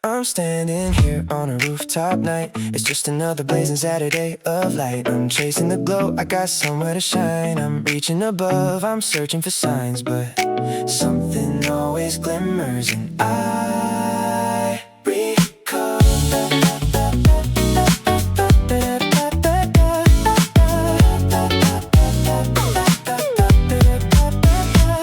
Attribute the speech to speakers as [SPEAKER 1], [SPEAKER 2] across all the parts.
[SPEAKER 1] I'm standing here on a rooftop night. It's just another blazing Saturday of light. I'm chasing the glow, I got somewhere to shine. I'm reaching above, I'm searching for signs, but something always glimmers and I recall.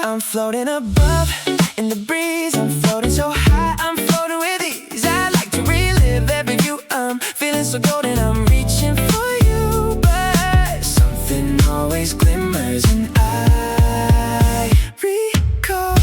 [SPEAKER 1] I'm floating above in the breeze. I'm floating so high, I'm floating with ease. I like to relive every view. I'm feeling so golden, I'm reaching for you, but something always glimmers and I recall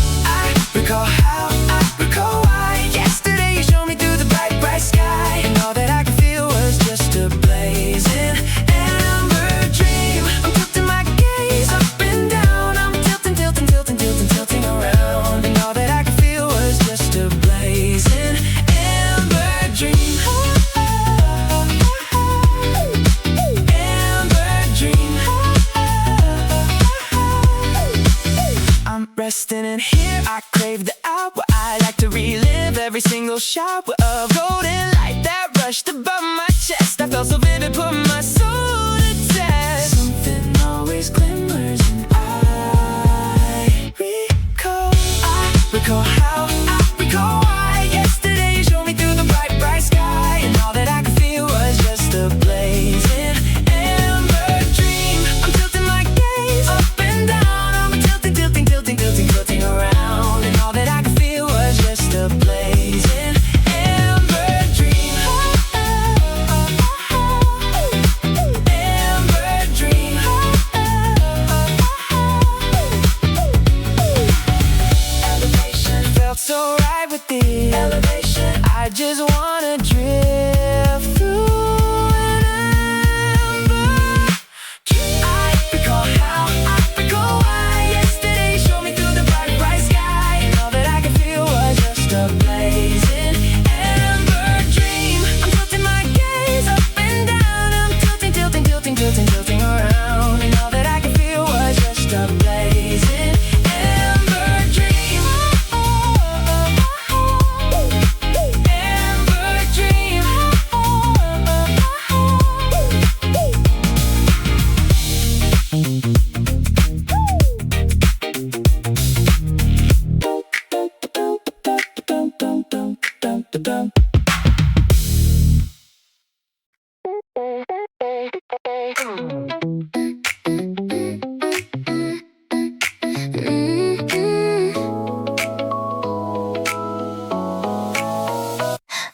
[SPEAKER 1] how, I recall why. Yesterday you showed me through the bright, bright sky, and all that I could feel was just a blazing amber dream. I'm tilting my gaze up and down. I'm tilting, tilting, tilting, tilting, tilting around, and all that I could feel was just a blazing amber dream. Amber dream. I'm resting in here, I crave the hour. I like to relive every single shower of golden light that rushed above my chest. I felt so vivid, put my soul to test. Something always glimmers and I recall how, I recall why. Yesterday you showed me through the bright, bright sky, and all that I could feel was just a blazing amber dream. I'm tilting my gaze up and down. I'm tilting, tilting, tilting, tilting, tilting around, and all that I could feel was just a blazing amber dream. Amber dream. Elevation felt so right with the elevation. I just wanna drift through an amber dream. I recall how, I recall why. Yesterday you showed me through the bright, bright sky, and all that I could feel was just a blazing amber dream. I'm tilting my gaze up and down. I'm tilting, tilting, tilting, tilting, tilting around, and all that I could feel was just a blazing amber dream. Amber dream.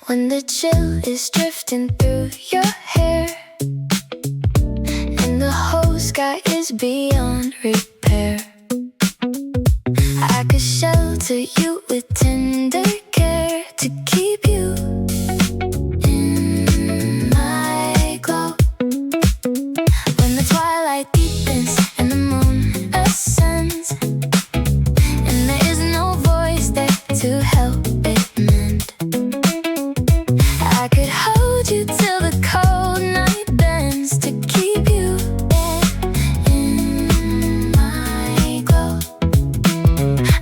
[SPEAKER 2] When the chill is drifting through your hair and the whole sky is beyond repair, I could shelter you with tender care to keep you in my glow. When the twilight deepens and the moon ascends, and there is no voice there to help it mend, I could hold you till the cold night bends to keep you in my glow.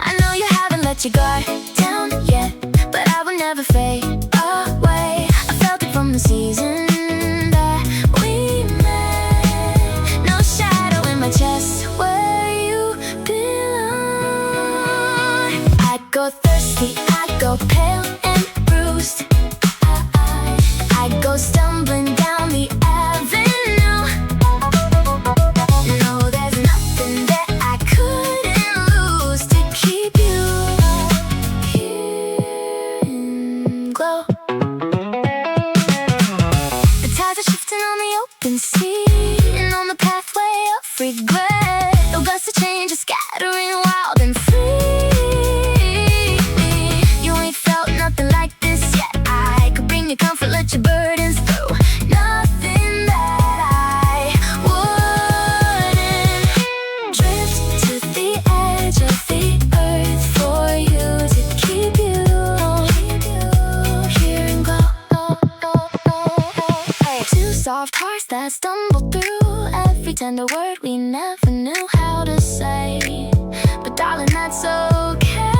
[SPEAKER 2] I know you haven't let your guard down yet, but I will never fade away. I felt it from the season that we met. No shadow in my chest where you belong. I go thirsty, I go pale and bruised. I go stumbling down the avenue. No, there's nothing that I couldn't lose to keep you here in glow. The tides are shifting on the open sea and on the pathway of regret. The gusts of change are scattering wild and free. You ain't felt nothing like this yet. I could bring you comfort, let your burdens through. Nothing that I wouldn't. Drift to the edge of the earth for you to keep you here and glow. Two soft hearts that stumble through every tender word we never knew how to say. But darling, that's okay.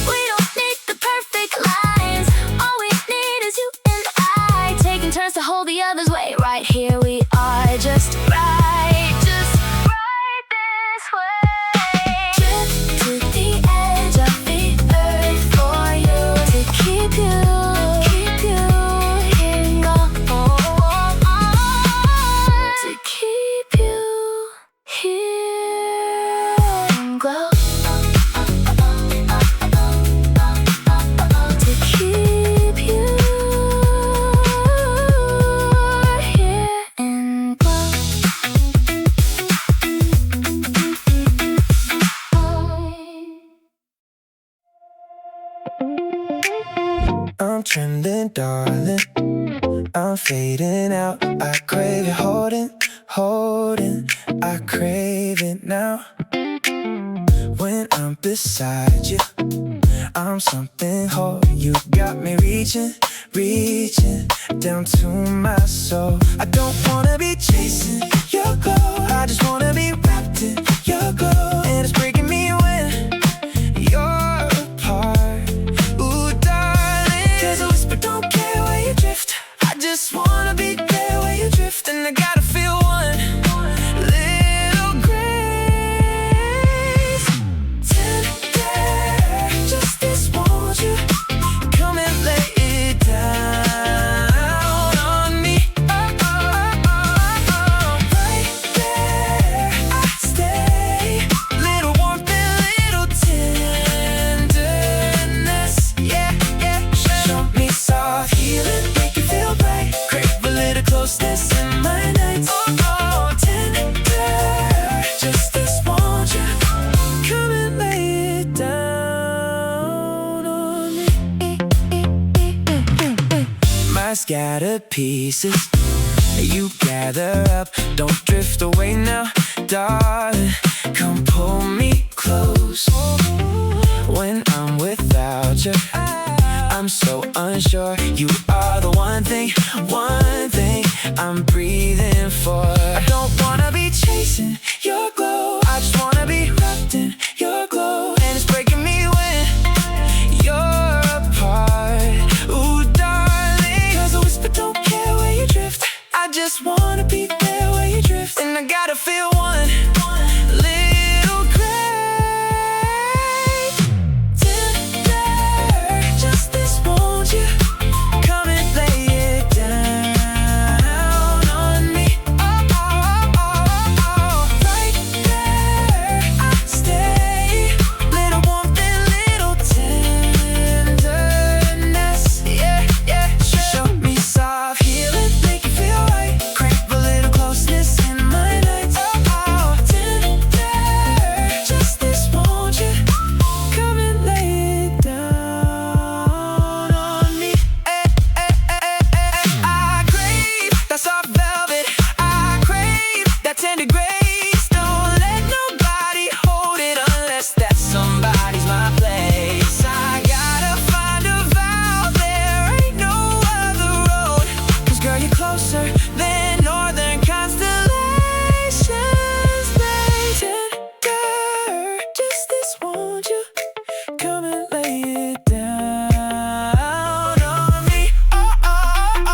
[SPEAKER 2] We don't need the perfect
[SPEAKER 1] I'm trembling, darling. I'm fading out. I crave it, holding. I crave it now. When I'm beside you, I'm something whole. You got me reaching down to my soul. I don't wanna be chasing your glow. I just wanna be wrapped in your glow. And it's breaking me when you're apart. Ooh, darling, 'cause a whisper don't care where you drift. I just wanna be there where you drift. And I gotta feel one little grace. Tender justice, won't you come and lay it down on me? Oh, oh, oh, oh. Right there I stay. Little warmth and little tenderness. Yeah, yeah. Show me soft healing, make you feel bright. Crave a little closeness in my nights. Oh, oh, tender justice, won't you come and lay it down on me? My scattered pieces, you gather up. Don't drift away now, darling. Come pull me close. When I'm without you, I'm so unsure. You are the one thing I'm breathing for. I don't wanna be chasing your glow. I just wanna be wrapped in your glow. And it's breaking me when you're apart. Ooh, darling, 'cause a whisper don't care where you drift. I just wanna be there where you drift. And I gotta feel one little grace. Tender justice, won't you come and lay it down on me? Oh, oh, oh, oh, oh. Right there I stay. Little warmth and little tenderness. Yeah, yeah. Show me soft healing, make you feel right. Crave a little closeness in my nights. Oh, oh, tender justice, won't you come and lay it down on me? I crave that soft velvet. I crave that tender grace. Don't let nobody hold it unless that somebody's my place. I gotta find a vow, there ain't no other road. 'Cause girl, you're closer than northern constellations. Lay tender justice, won't you come and lay it down on me? Oh, oh,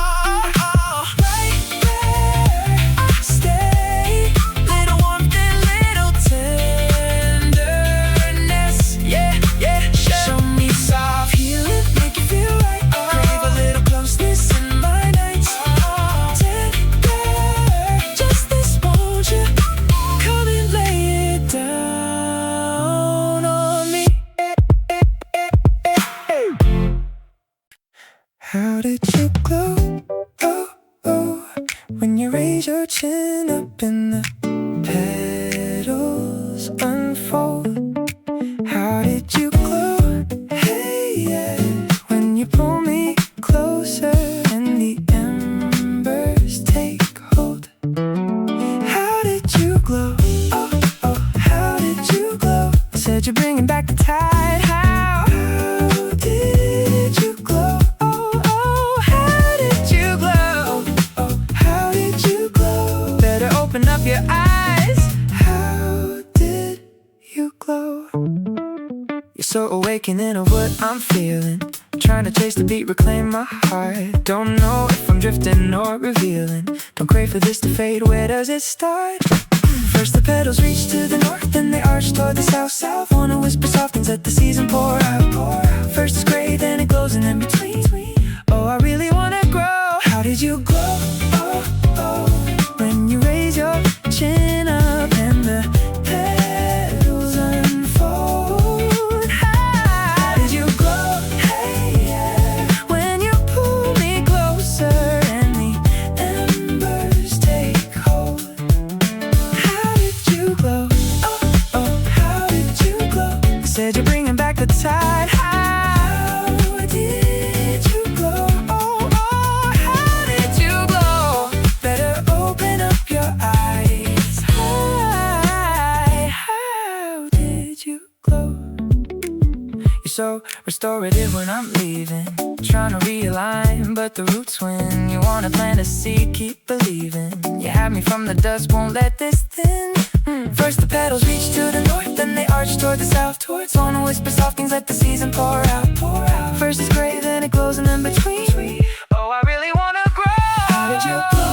[SPEAKER 1] oh, oh. Right there I stay. Little warmth and little tenderness. Yeah, yeah. Show me soft healing, make you feel right. Crave a little closeness in my nights. Tender justice, won't you come and lay it down on me? How did you glow? Oh, oh, when you raise your chin up and the petals unfold. How did you glow? Hey, yeah, when you pull me closer and the embers take hold. How did you glow? Oh, oh, how did you glow? Said you're bringing back the tide. How did you glow? Oh, oh, how did you glow? Oh, how did you glow? Better open up your eyes. How did you glow? You're so awakening of what I'm feeling. Trying to chase the beat, reclaim my heart. Don't know if I'm drifting or revealing. Don't crave for this to fade, where does it start? First the petals reach to the north, then they arch toward the south. Wanna whisper soft things, let the season pour out. First it's gray, then it glows, and in between, oh, I really wanna grow. How did you glow? Oh, oh, when you raise your chin up and the petals unfold. How did you glow? Hey, yeah, when you pull me closer and the embers take hold. How did you glow? Oh, oh, how did you glow? Said you're bringing back the tide. restorative when I'm leaving. Trying to realign, but the roots win. You wanna plant a seed, keep believing. You had me from the dust, won't let this thin. First the petals reach to the north, then they arch toward the south. Towards one whisper soft things, let the season pour out, pour out. First it's gray, then it glows, and then between. Oh, I really wanna grow. How did you grow?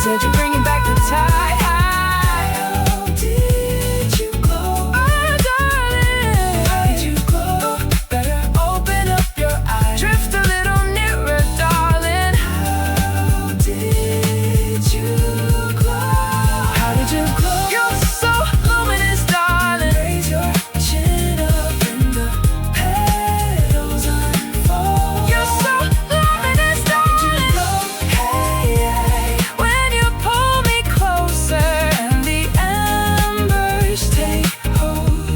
[SPEAKER 1] Said you're bringing back the tide. How did you glow? Oh, darling. How did you glow? Better open up your eyes. Drift a little nearer, darling. How did you glow? How did you glow? You're so luminous, darling. Raise your chin up and the petals unfold. You're so luminous, darling. How did you glow? Hey, hey. When you pull me closer and the embers take hold.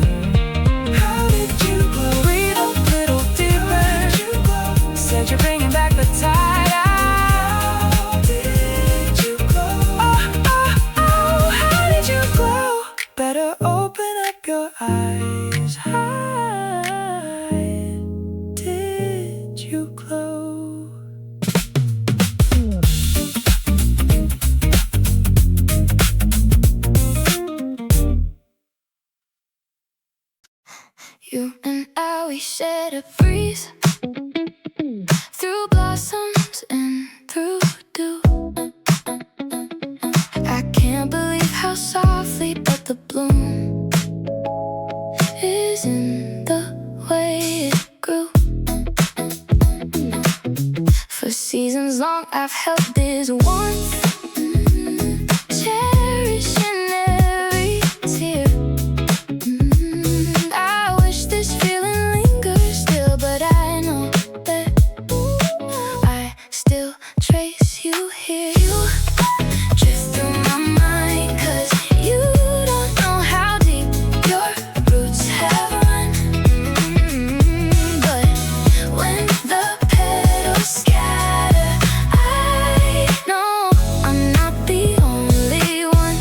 [SPEAKER 1] How did you glow? Breathe a little deeper. How did you glow? Said you're bringing back the tide. How did you glow? Oh, oh, oh, how did you glow? Better open up your eyes. How did you glow?
[SPEAKER 2] You and I, we shared a breeze through blossoms and through dew. I can't believe how softly, but the bloom is in the way it grew. For seasons long, I've held this warmth, cherishing every tear. I wish this feeling lingers still, but I know that I still trace you here. You drift through my mind, 'cause you don't know how deep your roots have run. But when the petals scatter, I know I'm not the only one.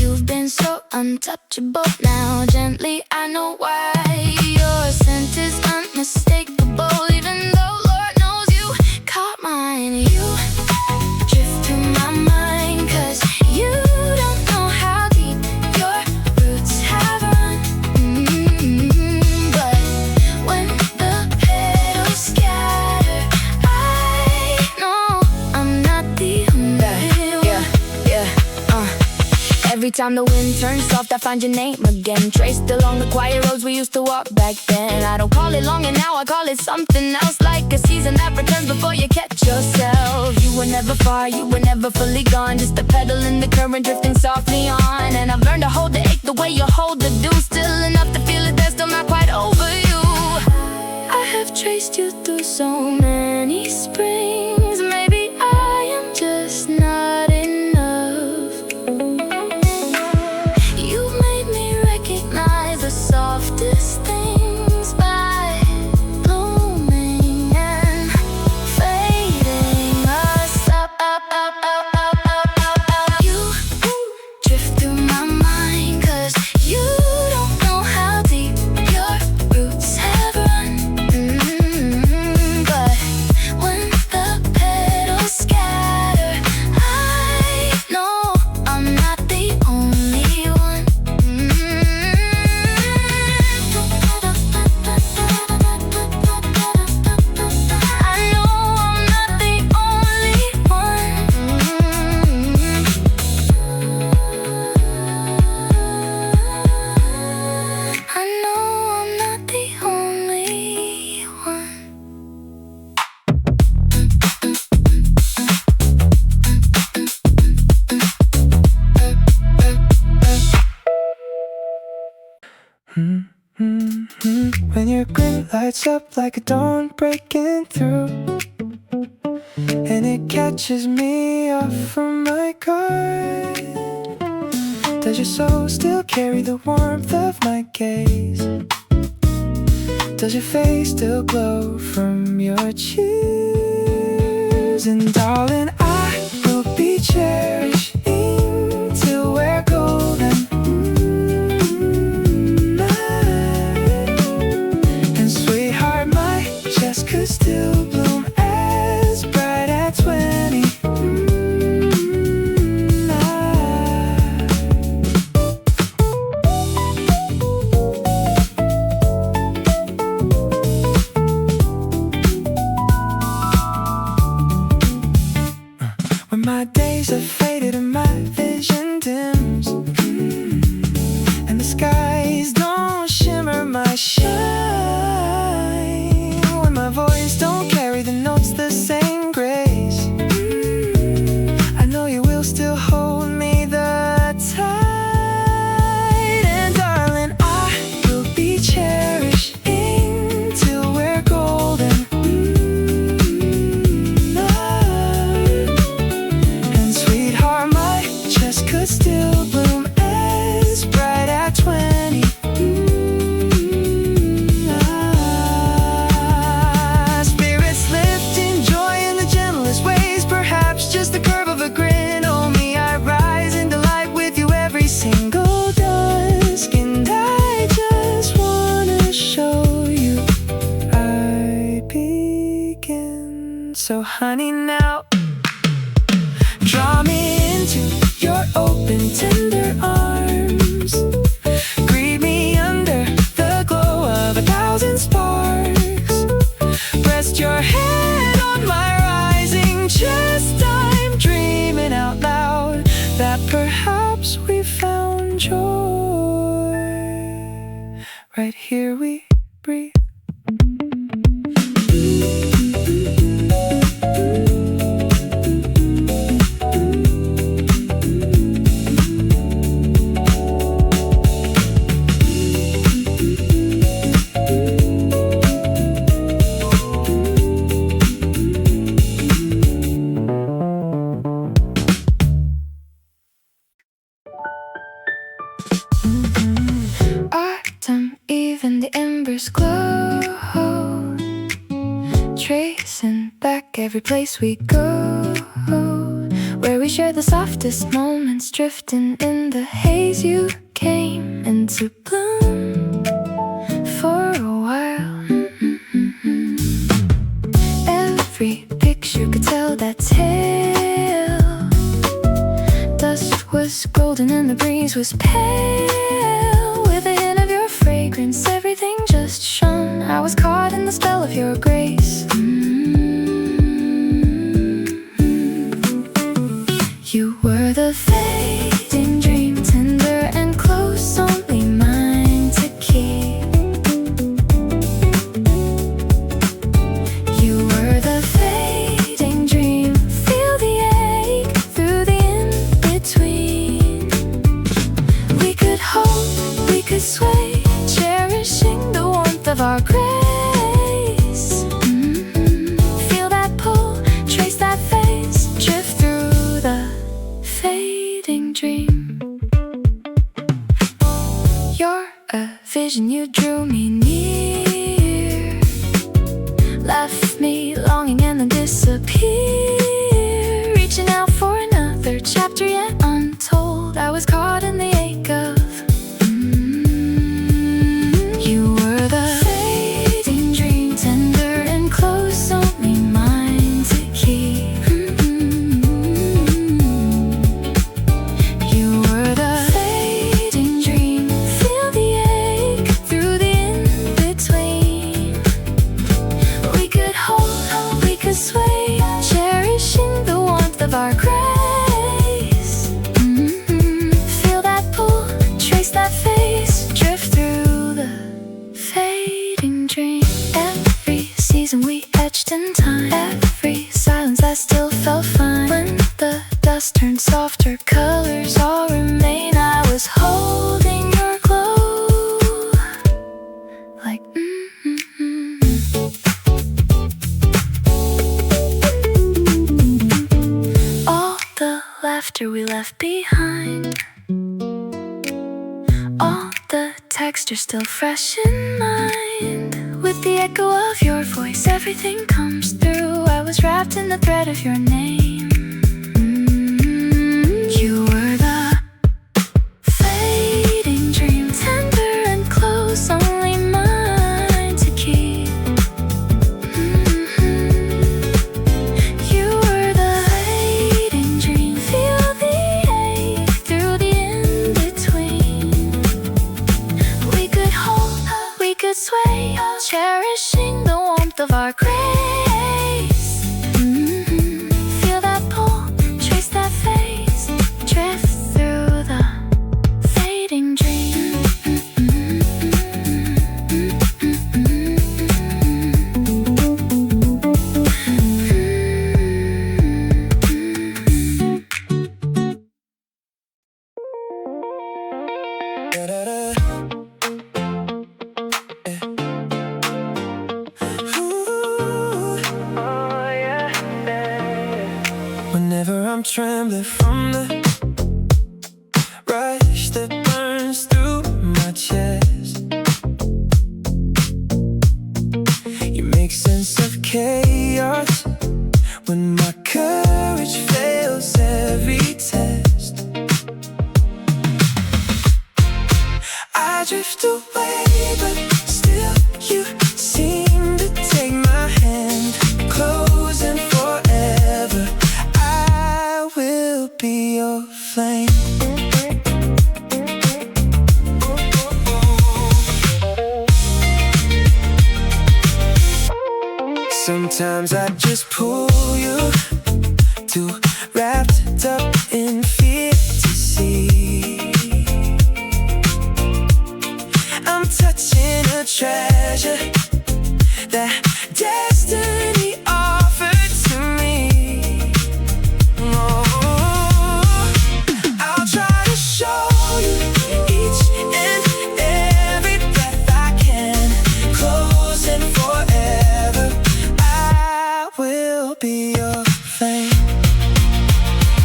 [SPEAKER 2] You've been so untouchable. Now gently, I know why. Your scent is unmistakable, even though Lord knows you caught mine. You drift through my mind, 'cause you don't know how deep your roots have run. But when the petals scatter, I know I'm not the only one. Every time the wind turns soft, I find your name again, traced along the quiet roads we used to walk back then. I don't call it longing now, I call it something else, like a season that returns before you catch yourself. You were never far, you were never fully gone, just a pedal in the current drifting softly on. And I've learned to hold the ache the way you hold the dew, still enough to feel it, there's still not quite over you. I have traced you through so many springs. Maybe I am just not enough. You've made me recognize the softest things by blooming and fading us up, up, up, up, up, up, up, up. You drift through my mind, 'cause you don't know how deep your roots have run. But when the petals scatter, I know I'm not the only one. I know I'm not the only one. I know I'm not the only one.
[SPEAKER 1] When your grin lights up like a dawn breaking through, and it catches me off from my guard. Does your soul still carry the warmth of my gaze? Does your face still glow from your cheers? And darling, I will be cherishing till we're golden. And sweetheart, my chest could still bloom as bright at 20. When my days are faded and my vision dims, and the skies don't shimmer my shine, when my voice don't carry the notes the same grace, I know you will still hold me the tight. And darling, I will be cherishing till we're golden. Could still bloom as bright at 20. Spirits lifting joy in the gentlest ways, perhaps just the curve of a grin. Oh me, I rise into light with you every single dusk, and I just wanna show you I begin. So honey, now draw me into your open, tender arms. Greet me under the glow of 1,000 sparks. Rest your head on my rising chest. I'm dreaming out loud that perhaps we found joy. Right here we breathe. Autumn, even the embers glow, tracing back every place we go, where we share the softest moments, drifting in the haze. You came into bloom for a while. Every picture could tell that tale. Dust was golden and the breeze was pale. With a hint of your fragrance, everything just shone. I was caught in the spell of your grace. You were the fading dream, tender and close, only mine to keep. You were the fading dream, feel the ache through the in-between. We could hold, we could sway, cherishing the warmth of our grace. Feel that pull, trace that face, drift through the fading dream. You're a vision, you drew me near, left me longing and then disappear, reaching out for another chapter yet untold. I was caught in the ache of you were the fading dream, tender and close, only mine to keep. You were the fading dream, feel the ache through the in-between. We could hold, we could sway, cherishing the warmth of our grace. Feel that pull, trace that face, drift through the fading dream. Every season we etched in time, every silence that still felt fine. When the dust turned softer, colors all remain. I was holding your glow, like
[SPEAKER 2] after we left behind. All the texture still fresh in mind. With the echo of your voice, everything comes through. I was wrapped in the thread of your name. You were the fading dream, tender and close, only mine to keep. You were the fading dream, feel the ache through the in-between. We could hold, we could sway, cherishing the warmth of our grace. Feel that pull, trace that face, drift through the fading dream.
[SPEAKER 1] Whenever I'm trembling from the rush that burns through my chest, you make sense of chaos when my courage fails every test. I drift away, but still you seem to take my hand, closing forever. I will be your flame. Sometimes I just pull you, too wrapped up in fear to see. I'm touching a treasure that destiny offered to me. I'll try to show you each and every breath I can, closing forever. I will be your flame.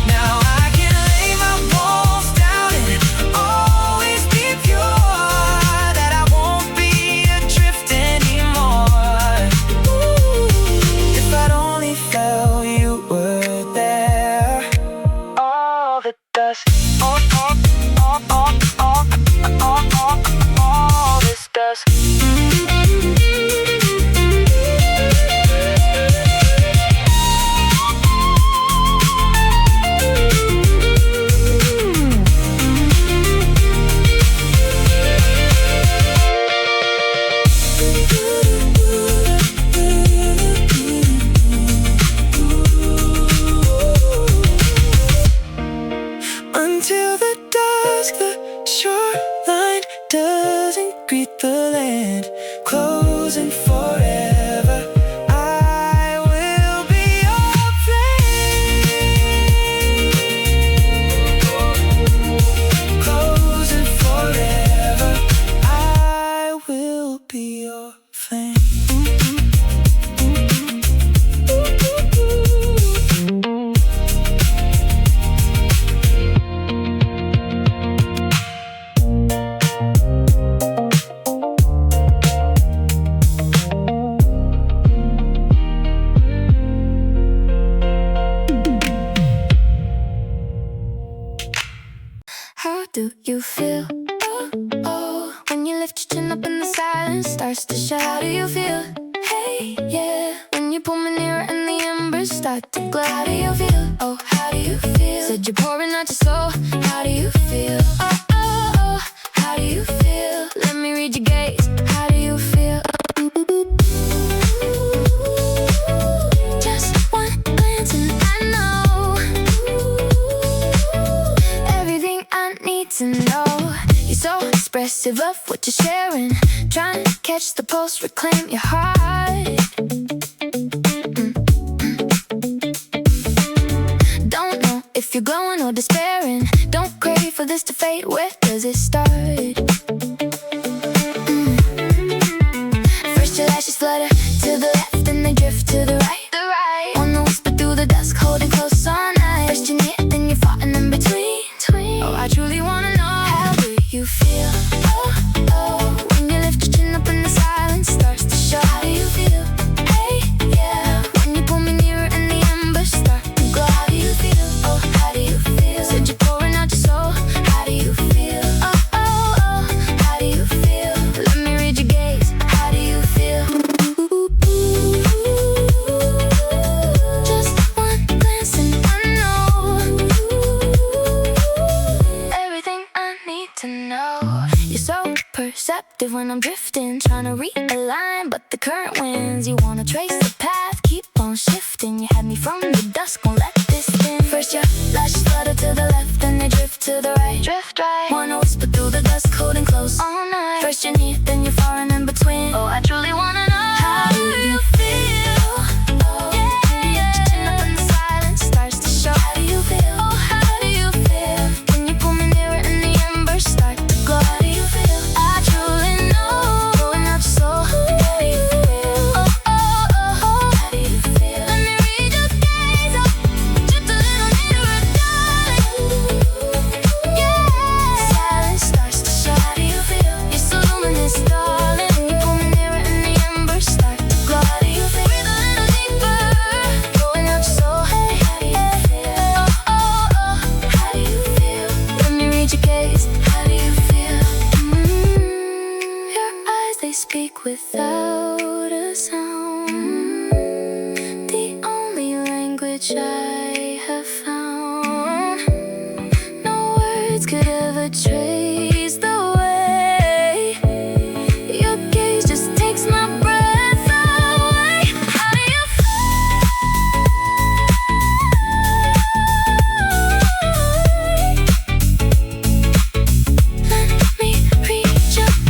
[SPEAKER 1] Now I can lay my walls down and always be pure, that I won't be adrift anymore. If I'd only felt you were there. All the dust, all this dust. Until the dusk, the shoreline doesn't greet the land, closing forever. I will be your flame, closing forever. I will be your flame.
[SPEAKER 2] How do you feel? Oh, oh, when you lift your chin up and the silence starts to shout. How do you feel? Hey, yeah, when you pull me nearer and the embers start to glow. How do you feel? Oh, how do you feel? Said you're pouring out your soul. How do you feel? Oh, oh, oh, how do you feel? Let me read your gaze. How do you feel? Just one glance and I know everything I need to know. You're so expressive of what you're sharing, trying to catch the pulse, reclaim your heart. Don't know if you're glowing or despairing. Don't crave for this to fade. Where does it start? First your lashes flutter to the left, then they drift to the right. Wanna whisper through the dusk, holding close all night. First you're near, then you're far, and then receptive when I'm drifting, trying to realign, but the current wins. You wanna trace the path, keep on shifting. You had me from the dusk, won't let this in. First your lashes flutter to the left, then they drift to the right. Drift right. Wanna whisper through the dusk, holding close all night. First you're near, then you're far and in between. Oh, I truly wanna know, how do you feel? Oh, yeah, yeah. Chin up and the silence starts to show. How do you feel? Oh, how do you feel? When you pull me nearer and the embers start to glow. How do you feel? I truly know, going out your soul. How do you feel? Oh, oh, oh, oh. How do you feel? Let me read your gaze, oh. Just a little nearer, darling. Yeah. Silence starts to show. How do you feel? You're so luminous, darling. You pull me nearer and the embers start to glow. How do you feel? Breathe a little deeper, going out your soul. Hey, how do you feel? Oh, oh, oh. How do you feel? Let me read your gaze. How do you feel? Your eyes, they speak without a sound. The only language I have found. No words could ever trace the way. Your gaze just takes my breath away. How do you let me read your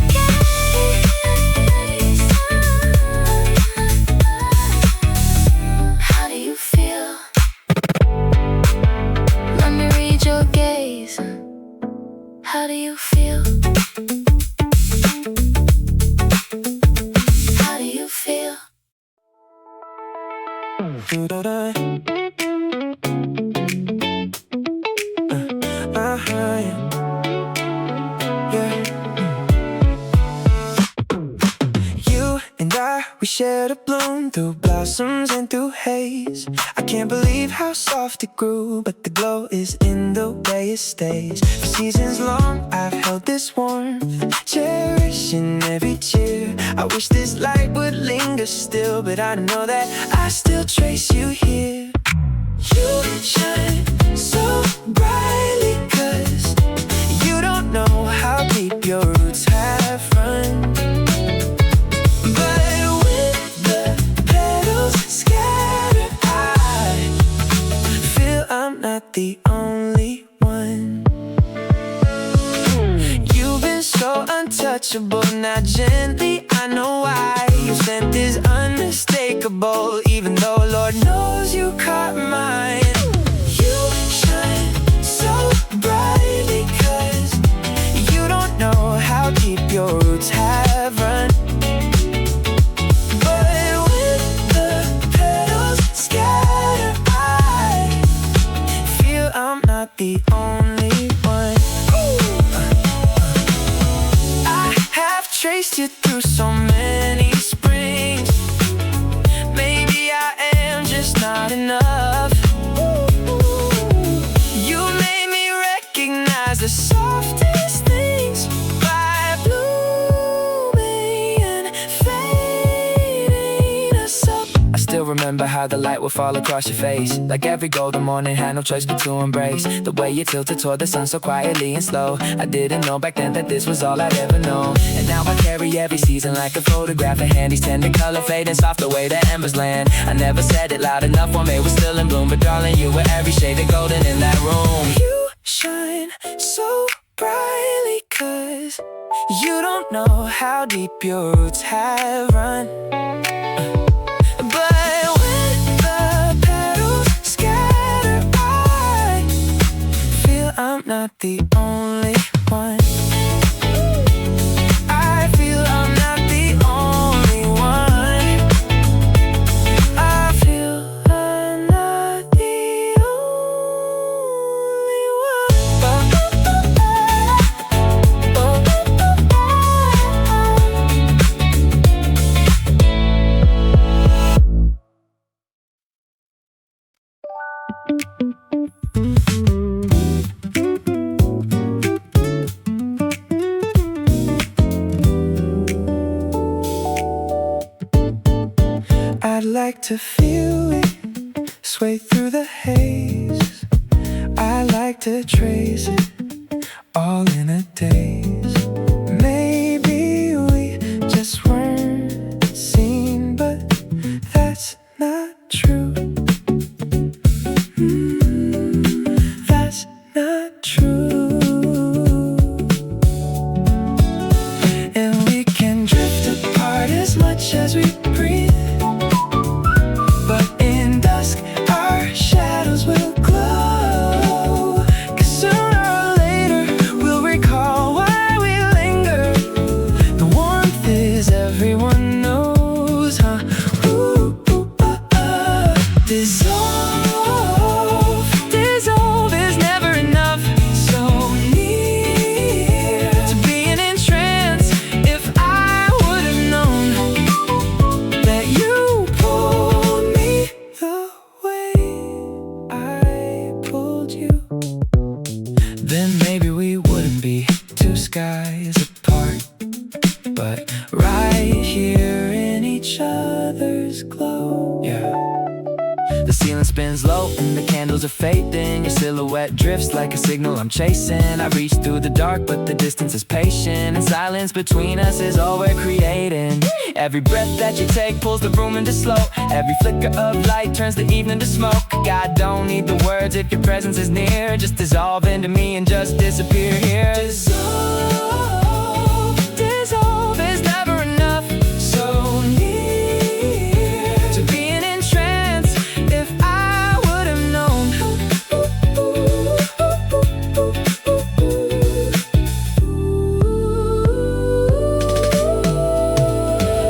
[SPEAKER 2] gaze? How do you feel? Let me read your gaze. How do you feel? How do you feel?
[SPEAKER 1] Yeah. You and I, we shared a bloom through blossoms and through haze. I can't believe how soft it grew, but the glow is in the way it stays. For seasons long, I've held this warmth, cherishing every cheer. I wish this light would linger still, but I know that I still trace you here. You shine so brightly, 'cause you don't know how deep your roots have run. But when the petals scatter, I feel I'm not the only one. You've been so untouchable, now gently I know why. Your scent is unmistakable, even though Lord knows you caught mine. You shine so brightly, 'cause you don't know how deep your roots have run. But when the petals scatter, I feel I'm not the only one. I have traced you through so many springs. Maybe I am just not enough. You made me recognize the softest things by blooming and fading us up. I still remember how the light would fall across your face, like every golden morning had no choice but to embrace. The way you tilted toward the sun so quietly and slow. I didn't know back then that this was all I'd ever known. And now I carry every season like a photograph in hand. Each tender color fading soft the way the embers land. I never said it loud enough when they were still in bloom, but darling, you were every shade of golden in that room. You shine so brightly, 'cause you don't know how deep your roots have run. But when the petals scatter, I feel I'm not the only one. I feel I'm not the only one. I feel I'm not the only I'd like to feel it sway through the haze. I like to trace it all in a daze. Maybe skies apart, but right here in each other's glow. Yeah. The ceiling spins low and the candles are fading. Your silhouette drifts like a signal I'm chasing. I reach through the dark but the distance is patient, and silence between us is all we're creating. Every breath that you take pulls the room into slow. Every flicker of light turns the evening to smoke. God don't need the words if your presence is near. Just dissolve into me and just disappear here. Dissolve, dissolve is never enough. So near to being in trance. If I would have known.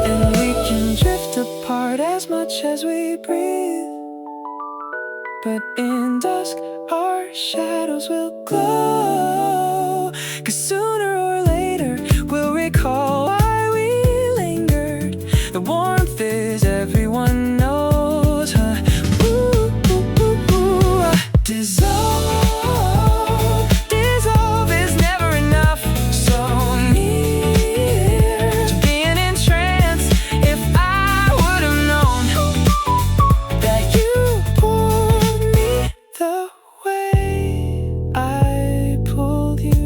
[SPEAKER 1] And we can drift apart as much as we breathe, but in dusk our shadows will glow. 'Cause sooner or later we'll recall why we lingered. The warmth is everyone knows, huh? Ooh, ooh, ooh, ooh. Dissolve, dissolve is never enough. So near to being in trance. If I would have known that you pulled me the way I pulled you.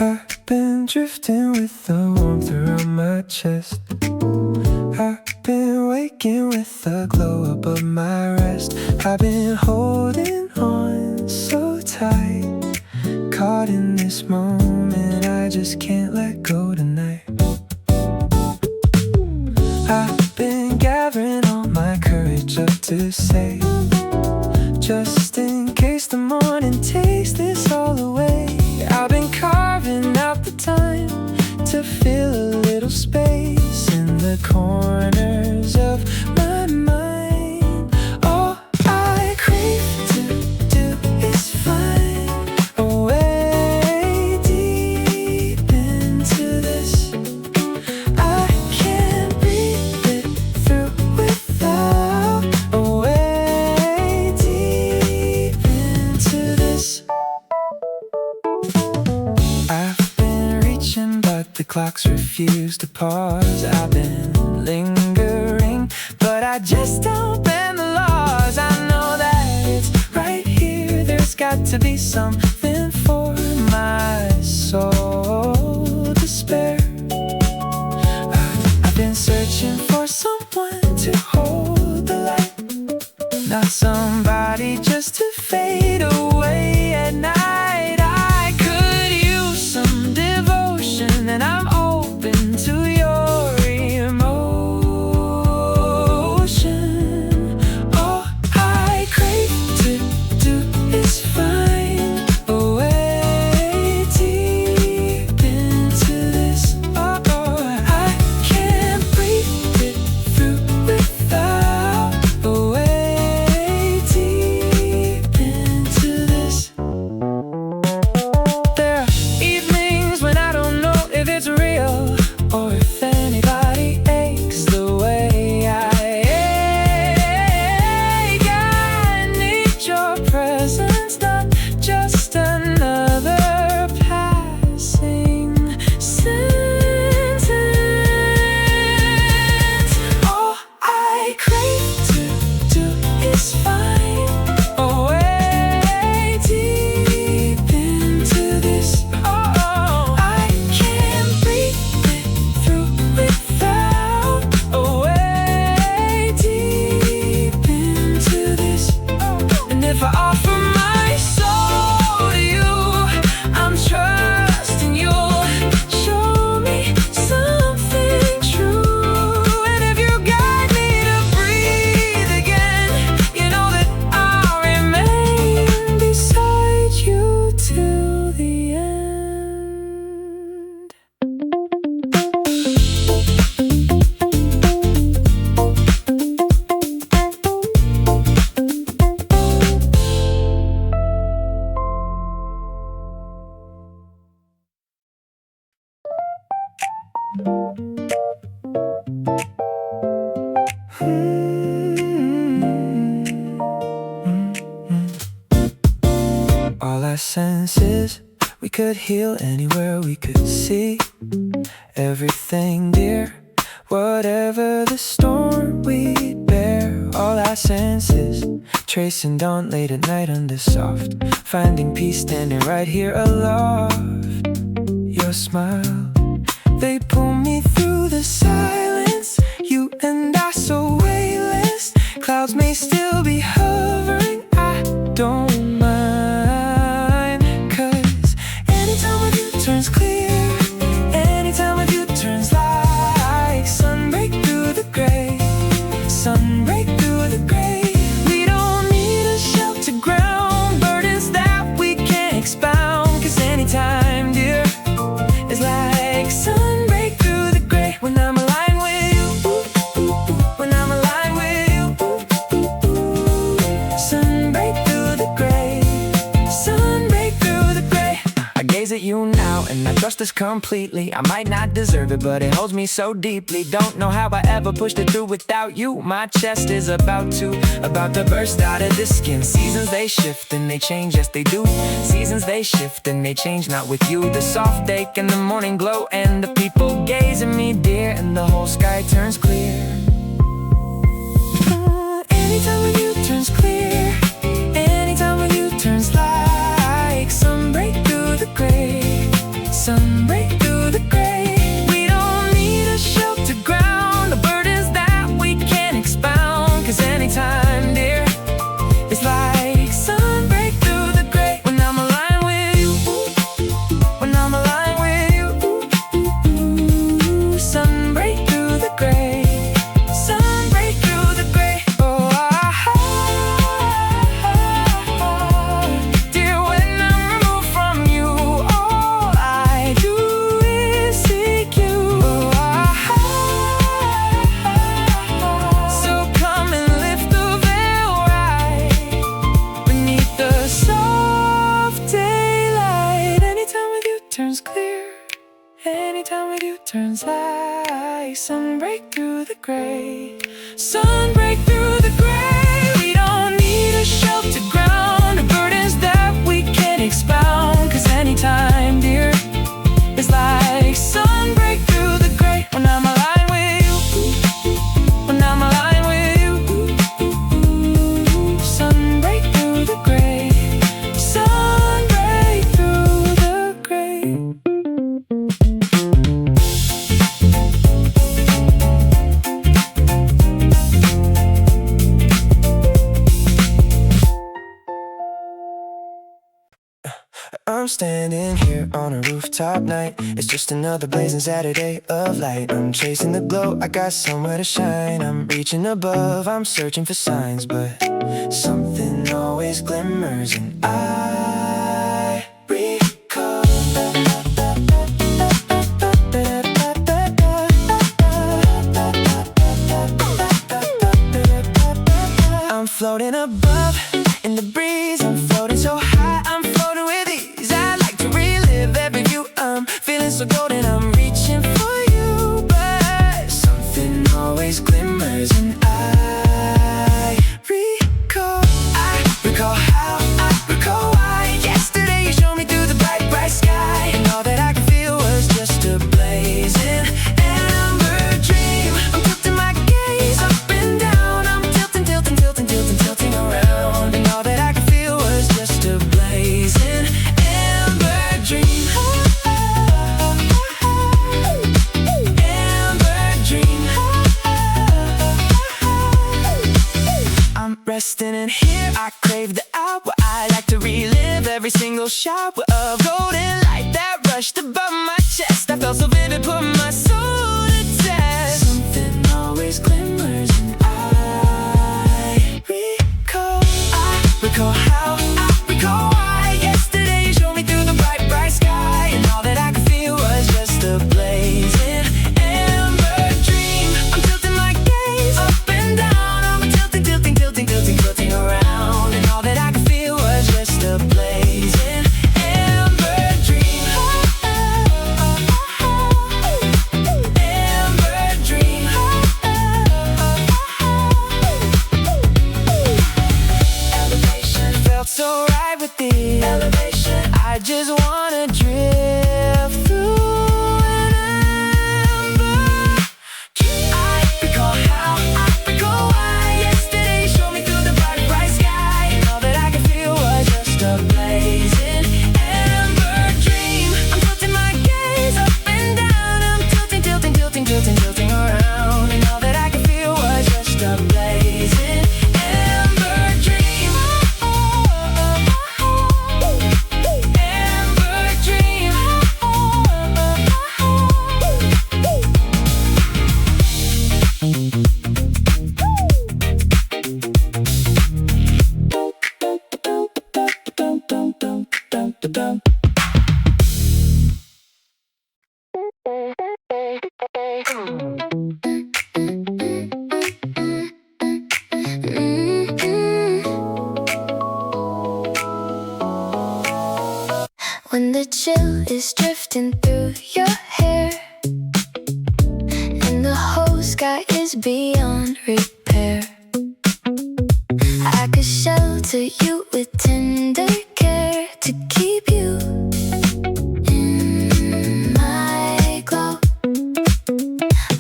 [SPEAKER 1] I've been drifting with the warmth around my chest. I've been waking with the glow above my rest. I've been holding on so tight, caught in this moment, I just can't let go tonight. I've been gathering all my courage up to say, just in case the morning takes this all away. I've been carving out the time to fill a little space in the corners of my mind. All I crave to do is find a way deep into this. I can't breathe it through without a way deep into this. I've been reaching but the clocks refuse to pause. I've been lingering but I just don't bend the laws. I know that it's right here. There's got to be something for my soul to spare. I've been searching for someone to hold the light, not somebody just to fade away at night. I could use some devotion and I'm open to your emotion. All I crave to do is find a way deep into this. Oh, I can't breathe it through without a way deep into this. There are evenings when I don't know if it's real or if anybody aches the way I ache. I need your presence, not just another passing sentence. All I crave to do is find a way deep into this. Oh, I can't breathe it through without a way deep into this. And if I offer my our senses. We could heal anywhere we could see everything dear. Whatever the storm we'd bear, all our senses tracing dawn late at night under soft, finding peace standing right here aloft. Your smile, they pull me through the silence. You and I so weightless. Clouds may still be hovering, I don't mind. 'Cause anytime with you turns clear, anytime with you turns like sunbreak through the gray, sunbreak through the gray. We don't need a shelter ground, burdens that we can't expound. 'Cause anytime, dear, is like sunbreak through the gray. When I'm aligned with you, when I'm aligned with you, sunbreak through the gray, sunbreak through the gray. I gaze at you now and I trust us completely. I might not deserve it, but it holds me so deeply. Don't know how I ever pushed it through without you. My chest is about to burst out of the skin. Seasons they shift and they change, yes they do. Seasons they shift and they change, not with you. The soft ache and the morning glow and the people gaze at me, dear, and the whole sky turns clear. Anytime with you turns clear, anytime with you turns like sunbreak through the gray, sunbreak through the gray. We don't need a shelter ground, the burdens that we can't expound. 'Cause anytime, dear, it's like sunbreak through the gray. When I'm aligned with you, when I'm aligned with you, sunbreak through the gray, sunbreak through the gray. Oh, dear, when I'm removed from you, all I do is seek you. So come and lift the veil right beneath the soft daylight. Anytime with you turns clear, anytime with you turns like sunbreak through the gray, sunbreak through the gray. We don't need a shelter ground, the burdens that we can't expound. 'Cause anytime, dear, it's like sunbreak through the gray. When I'm aligned with you, when I'm aligned with you, sunbreak through the gray, sunbreak through the gray. I'm standing here on a rooftop night. It's just another blazing Saturday of light. I'm chasing the glow, I got somewhere to shine. I'm reaching above, I'm searching for signs, but something always glimmers and I recall. I'm floating above in the breeze. I'm floating so high, I'm floating with ease. I like to relive every view. I'm feeling so golden, I'm reaching for you, but something always glimmers and I recall how, I recall why. Yesterday you showed me through the bright, bright sky, and all that I could feel was just a blazing amber dream. I'm tilting my gaze up and down. I'm tilting, tilting, tilting, tilting, tilting around, and all that I could feel was just a blazing amber dream. Amber dream. I'm resting in here, I crave the hour. I like to relive every single shower of golden light that rushed above my chest. I felt so vivid, put my soul to test. Something always glimmers and I recall how, I recall why. Yesterday you showed me through the bright, bright sky, and all that I could feel was just a blazing amber dream. I'm tilting my gaze up and down. I'm tilting, tilting, tilting, tilting, tilting around, and all that I could feel was just a blazing amber dream. Amber dream. Elevation felt so right with with the elevation. I just wanna drift through an amber dream. I recall how, I recall why. Yesterday showed me through the bright, bright sky, and all that I could feel was just a blazing amber dream. I'm tilting my gaze up and down. I'm tilting, tilting, tilting, tilting, tilting around, and all that I could feel was just a blazing amber dream. Amber dream.
[SPEAKER 2] When the chill is drifting through your hair and the whole sky is beyond repair, I could shelter you with tender care to keep you in my glow.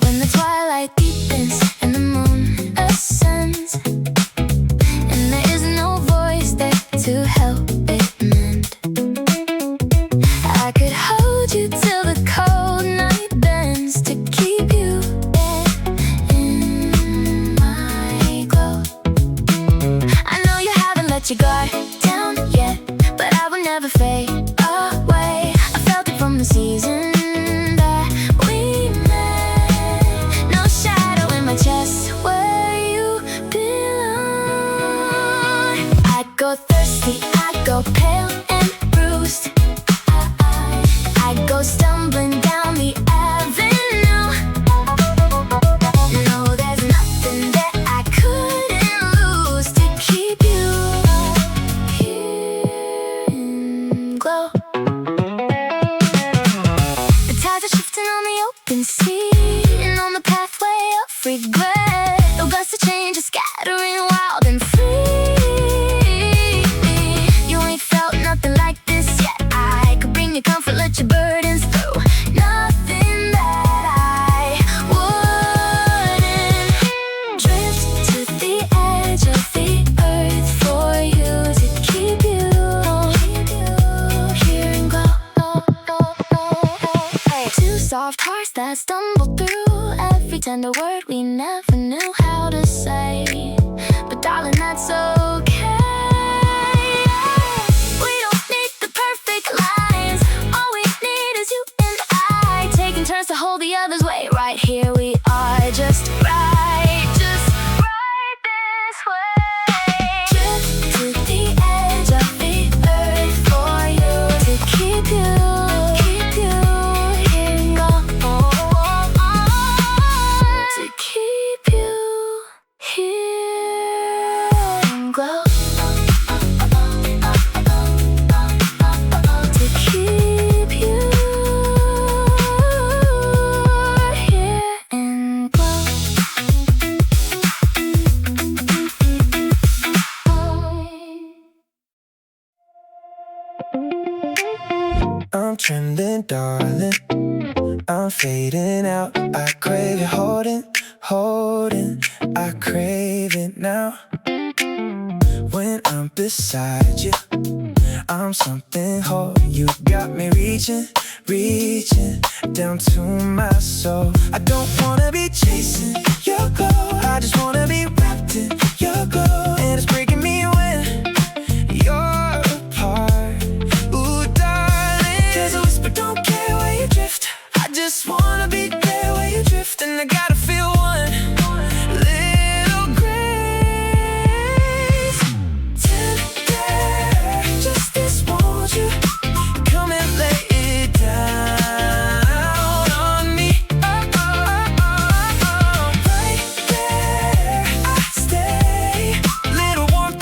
[SPEAKER 2] When the twilight deepens and the moon ascends, and there is no voice there to help it mend, I could hold you till the cold night bends to keep you in my glow. I know you haven't let your guard down yet, but I will never fade away. I felt it from the season that we met. No shadow in my chest where you belong. I go thirsty, I go pale and bruised, I go stumbling down the avenue. No, there's nothing that I couldn't lose to keep you here in glow. The tides are shifting on the open sea and on the pathway of regret. The gusts of change are scattering wild and free. You ain't felt nothing like this yet. I could bring you comfort, let your burdens through. Nothing that I wouldn't. Drift to the edge of the earth for you to keep you here and glow. Two soft hearts that stumble through every tender word we never knew how to say. But darling, that's okay. We don't need the perfect lines. All we need is you and I, taking turns to hold the other's weight. Right here we are, just right this way. Drift to the edge of the earth for you to keep you here and go. To keep you here and glow. To keep you here and glow.
[SPEAKER 1] I'm trembling, darling. I'm fading out. I crave it, holding. I crave it now. When I'm beside you, I'm something whole. You got me reaching down to my soul. I don't wanna be chasing your goal. I just wanna be wrapped in your glow. And it's breaking me when you're apart. Ooh, darling, there's a whisper, don't care where you drift. I just wanna be there where you drift. And I gotta feel one little grace. Tender justice, won't you come and lay it down on me? Right there I stay. Little warmth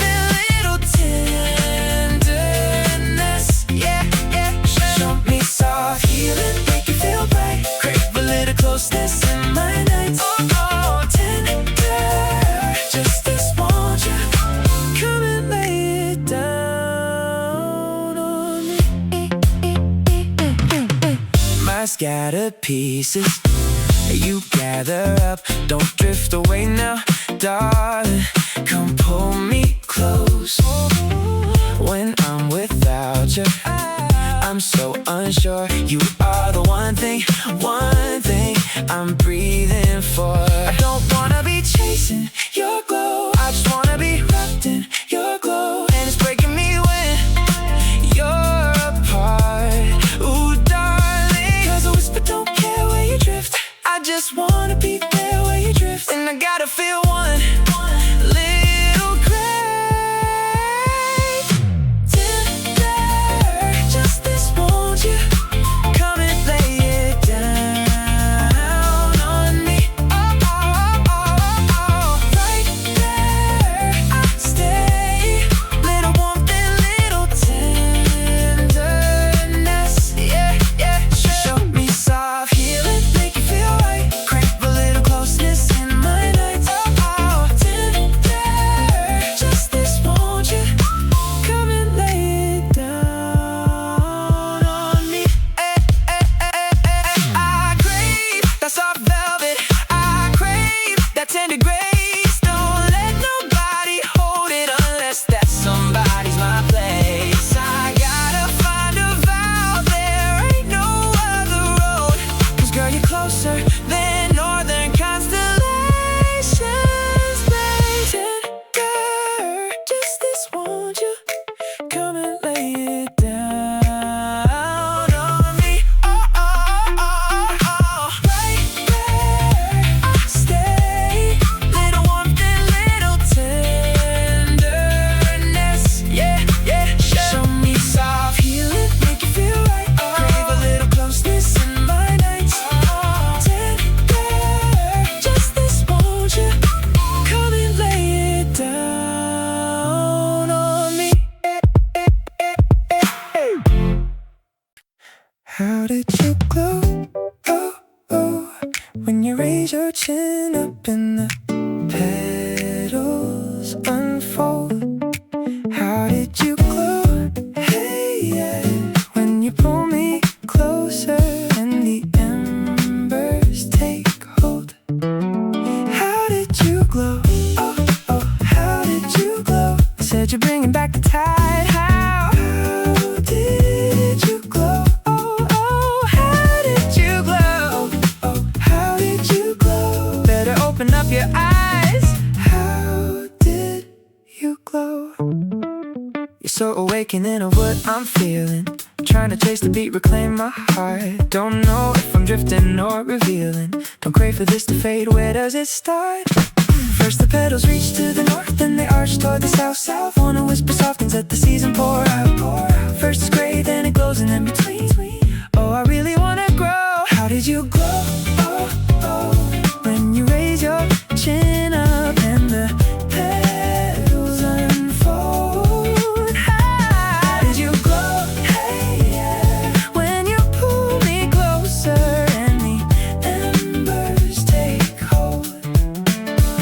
[SPEAKER 1] scattered pieces you gather up. Don't drift away now, darling. Come pull me close. When I'm without you, I'm so unsure. You are the one thing I'm breathing for. I don't wanna be chasing your glow, I just wanna be wrapped in your glow. And it's breaking me when you're apart. Ooh, darling, 'cause a whisper don't care where you drift. I just wanna be there where you drift. And I gotta feel one little gray tender justice, won't you come and lay it down on me? Oh, oh, oh, oh, right there I'll stay. Little warmth and little tenderness, yeah, yeah. Show me soft healing, make you feel right. Crave a little closeness in my nights. Oh, oh, tender justice, won't you come and lay it down on me? I crave that soft velvet, I crave that tender grace. Don't let nobody hold it unless that somebody's my place. I gotta find a vow, there ain't no other road. 'Cause girl, you're closer than northern constellations. Lay tender justice, won't you come and lay it down on me? Oh, oh, oh, oh, right there I'll stay. Little warmth and little tenderness, yeah, yeah. Show me soft healing, make you feel right. Crave a little closeness in my nights. Tender justice, won't you come and lay it down on me? How did you glow, oh, oh, when you raise your chin up and the petals unfold? How did you glow, hey, yeah, when you pull me closer and the embers take hold? How did you glow, oh, oh, how did you glow? Said you're bringing back the tide. How did you glow, oh, oh, how did you glow? Oh, how did you glow? Better open up your eyes. How did you glow? You're so awakening of what I'm feeling. Trying to chase the beat, reclaim my heart. Don't know if I'm drifting or revealing. Don't crave for this to fade, where does it start? First the petals reach to the north, then they arch toward the south. Wanna whisper soft things, let the season pour out. First it's gray, then it glows, and in between, oh, I really wanna grow. How did you glow, oh, oh, when you raise your chin up and the petals unfold? How did you glow, hey, yeah, when you pull me closer and the embers take hold?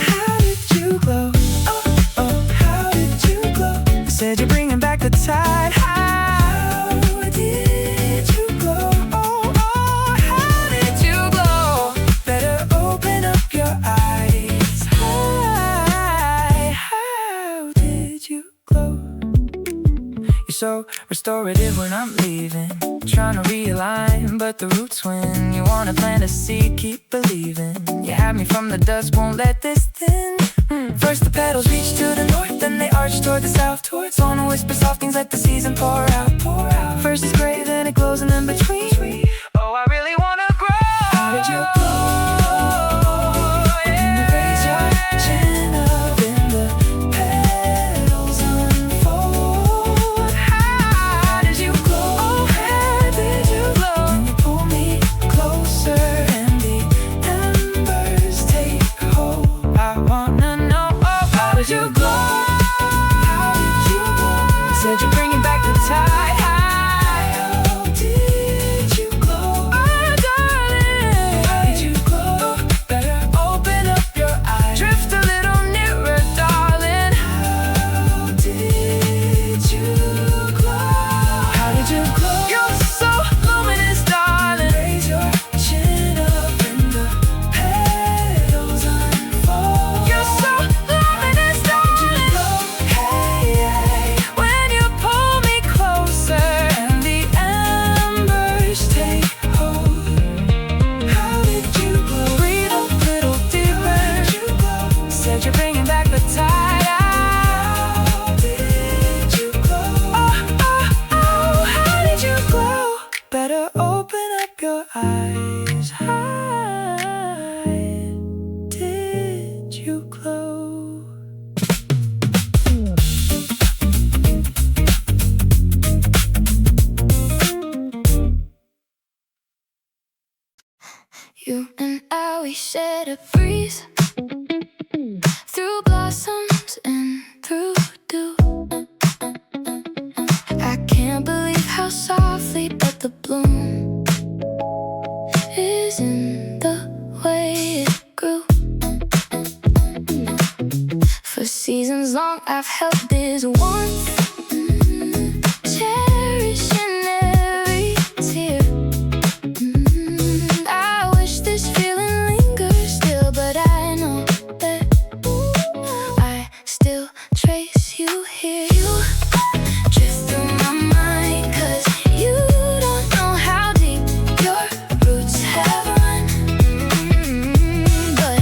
[SPEAKER 1] How did you glow, oh, oh, how did you glow? Said you're bringing back the tide. How did you glow, oh, oh, how did you glow? Better open up your eyes. How did you glow? You're so restorative when I'm leaving. Trying to realign, but the roots win. You wanna plant a seed, keep believing. You have me from the dust, won't let this thin. First the petals reach to the north, then they arch toward the south. Wanna whisper soft things, let the season pour out. First it's gray, then it glows, and in between, oh, I really wanna grow. How did you glow, yeah, when you raise your chin up and the petals unfold? How did you glow, oh, how did you glow, when you pull me closer and the embers take hold? I wanna know, oh, how did you glow? How did you glow? Said you're bringing back the tide.
[SPEAKER 2] You and I, we shared a breeze through blossoms and through dew. I can't believe how softly but the bloom is in the way it grew. For seasons long I've held this warmth, cherishing every tear. I wish this feeling lingers still, but I know that I still trace you here. You drift through my mind, 'cause you don't know how deep your roots have run. But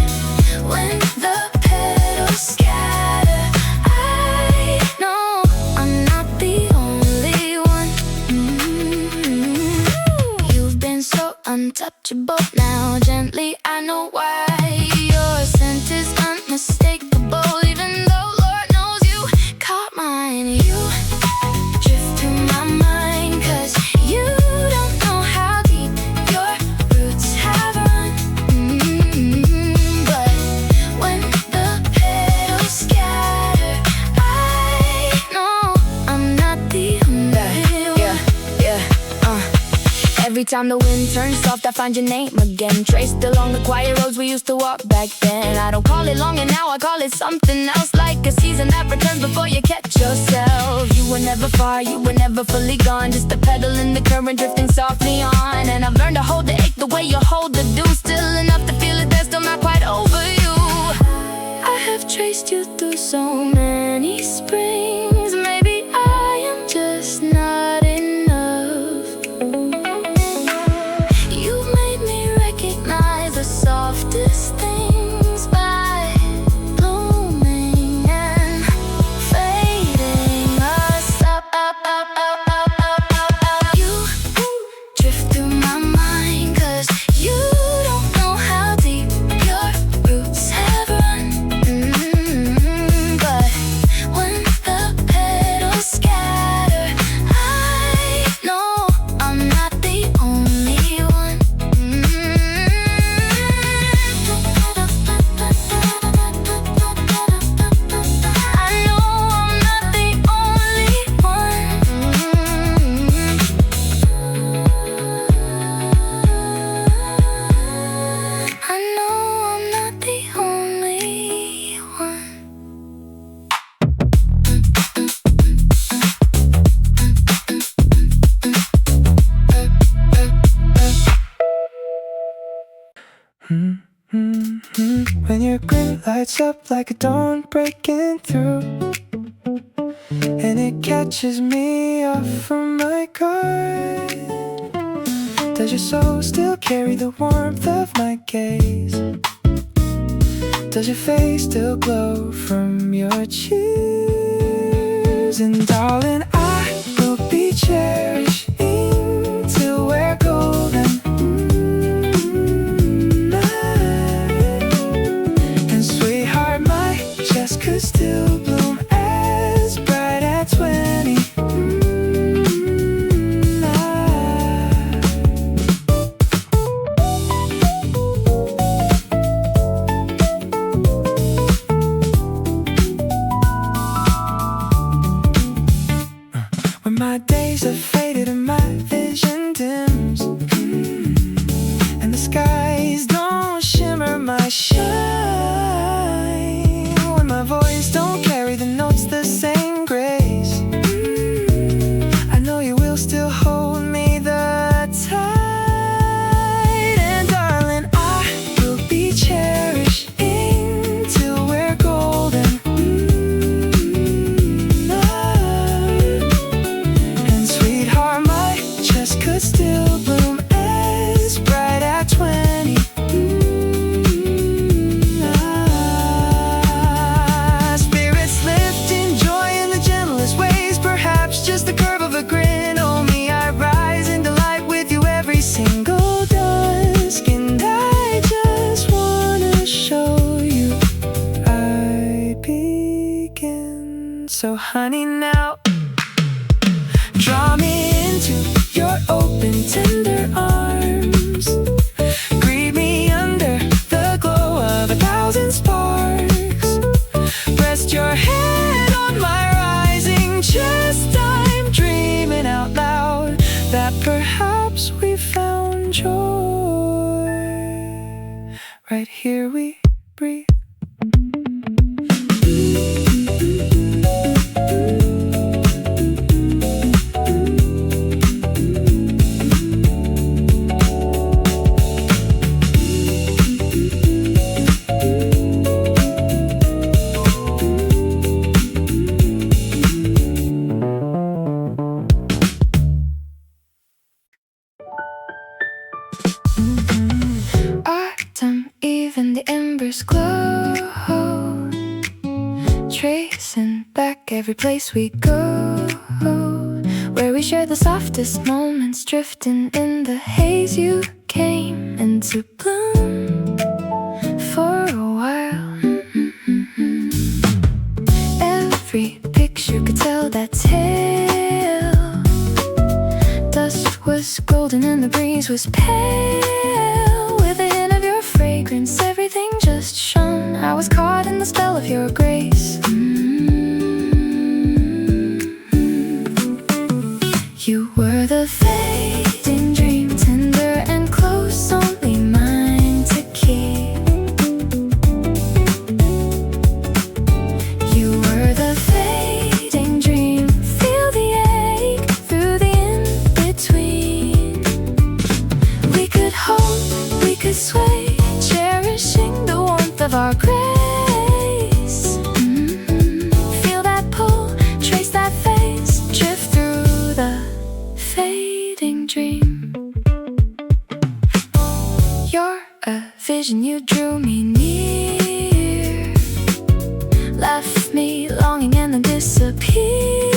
[SPEAKER 2] when the petals scatter, I know I'm not the only one. You've been so untouchable, now gently I know why. Your scent is unmistakable, even though Lord knows you caught mine. You drift through my mind, 'cause you don't know how deep your roots have run. But when the petals scatter, I know I'm not the only one. Every time the wind turns soft, I find your name again, traced along the quiet roads we used to walk back then. I don't call it longing now, I call it something else, like a season that returns before you catch yourself. You were never far, you were never fully gone, just a pedal in the current drifting softly on. And I've learned to hold the ache the way you hold the dew, still enough to feel it, they're still not quite over you. I have traced you through so many springs, maybe I am just not enough. You've made me recognize the softest things by blooming and fading us up. You drift through my mind, 'cause you don't know how deep your roots have run. But when the petals scatter, I know I'm not the only one. I know I'm not the only one. I know I'm not the only one.
[SPEAKER 1] When your grin lights up like a dawn breaking through, and it catches me off from my guard. Does your soul still carry the warmth of my gaze? Does your face still glow from your cheers? And darling, I will be cherishing till we're golden. And sweetheart, my chest could still bloom as bright at 20. When my days are faded and my vision dims, and the skies don't shimmer my shine, when my voice don't carry the notes the same grace, I know you will still hold me the tight. And darling, I will be cherishing till we're golden. And sweetheart, my chest could still bloom as bright at 20. Spirits lifting joy in the gentlest ways, perhaps just the curve of a grin. Oh me, I rise into light with you every single dusk, and I just wanna show you I begin. So honey, now draw me into your open, tender arms. Greet me joy. Right here we breathe.
[SPEAKER 2] Autumn eve and the embers glow, tracing back every place we go, where we share the softest moments, drifting in the haze. You came into bloom for a while. Every picture could tell that tale. Dust was golden and the breeze was pale. With a hint of your fragrance, everything just shone. I was caught in the spell of your grace. You were the fading dream, tender and close, only mine to keep. You were the fading dream, feel the ache through the in-between. We could hope, we could sway, cherishing the warmth of our grace. Feel that pull, trace that face, drift through the fading dream. You're a vision, you drew me near, left me longing and then disappear,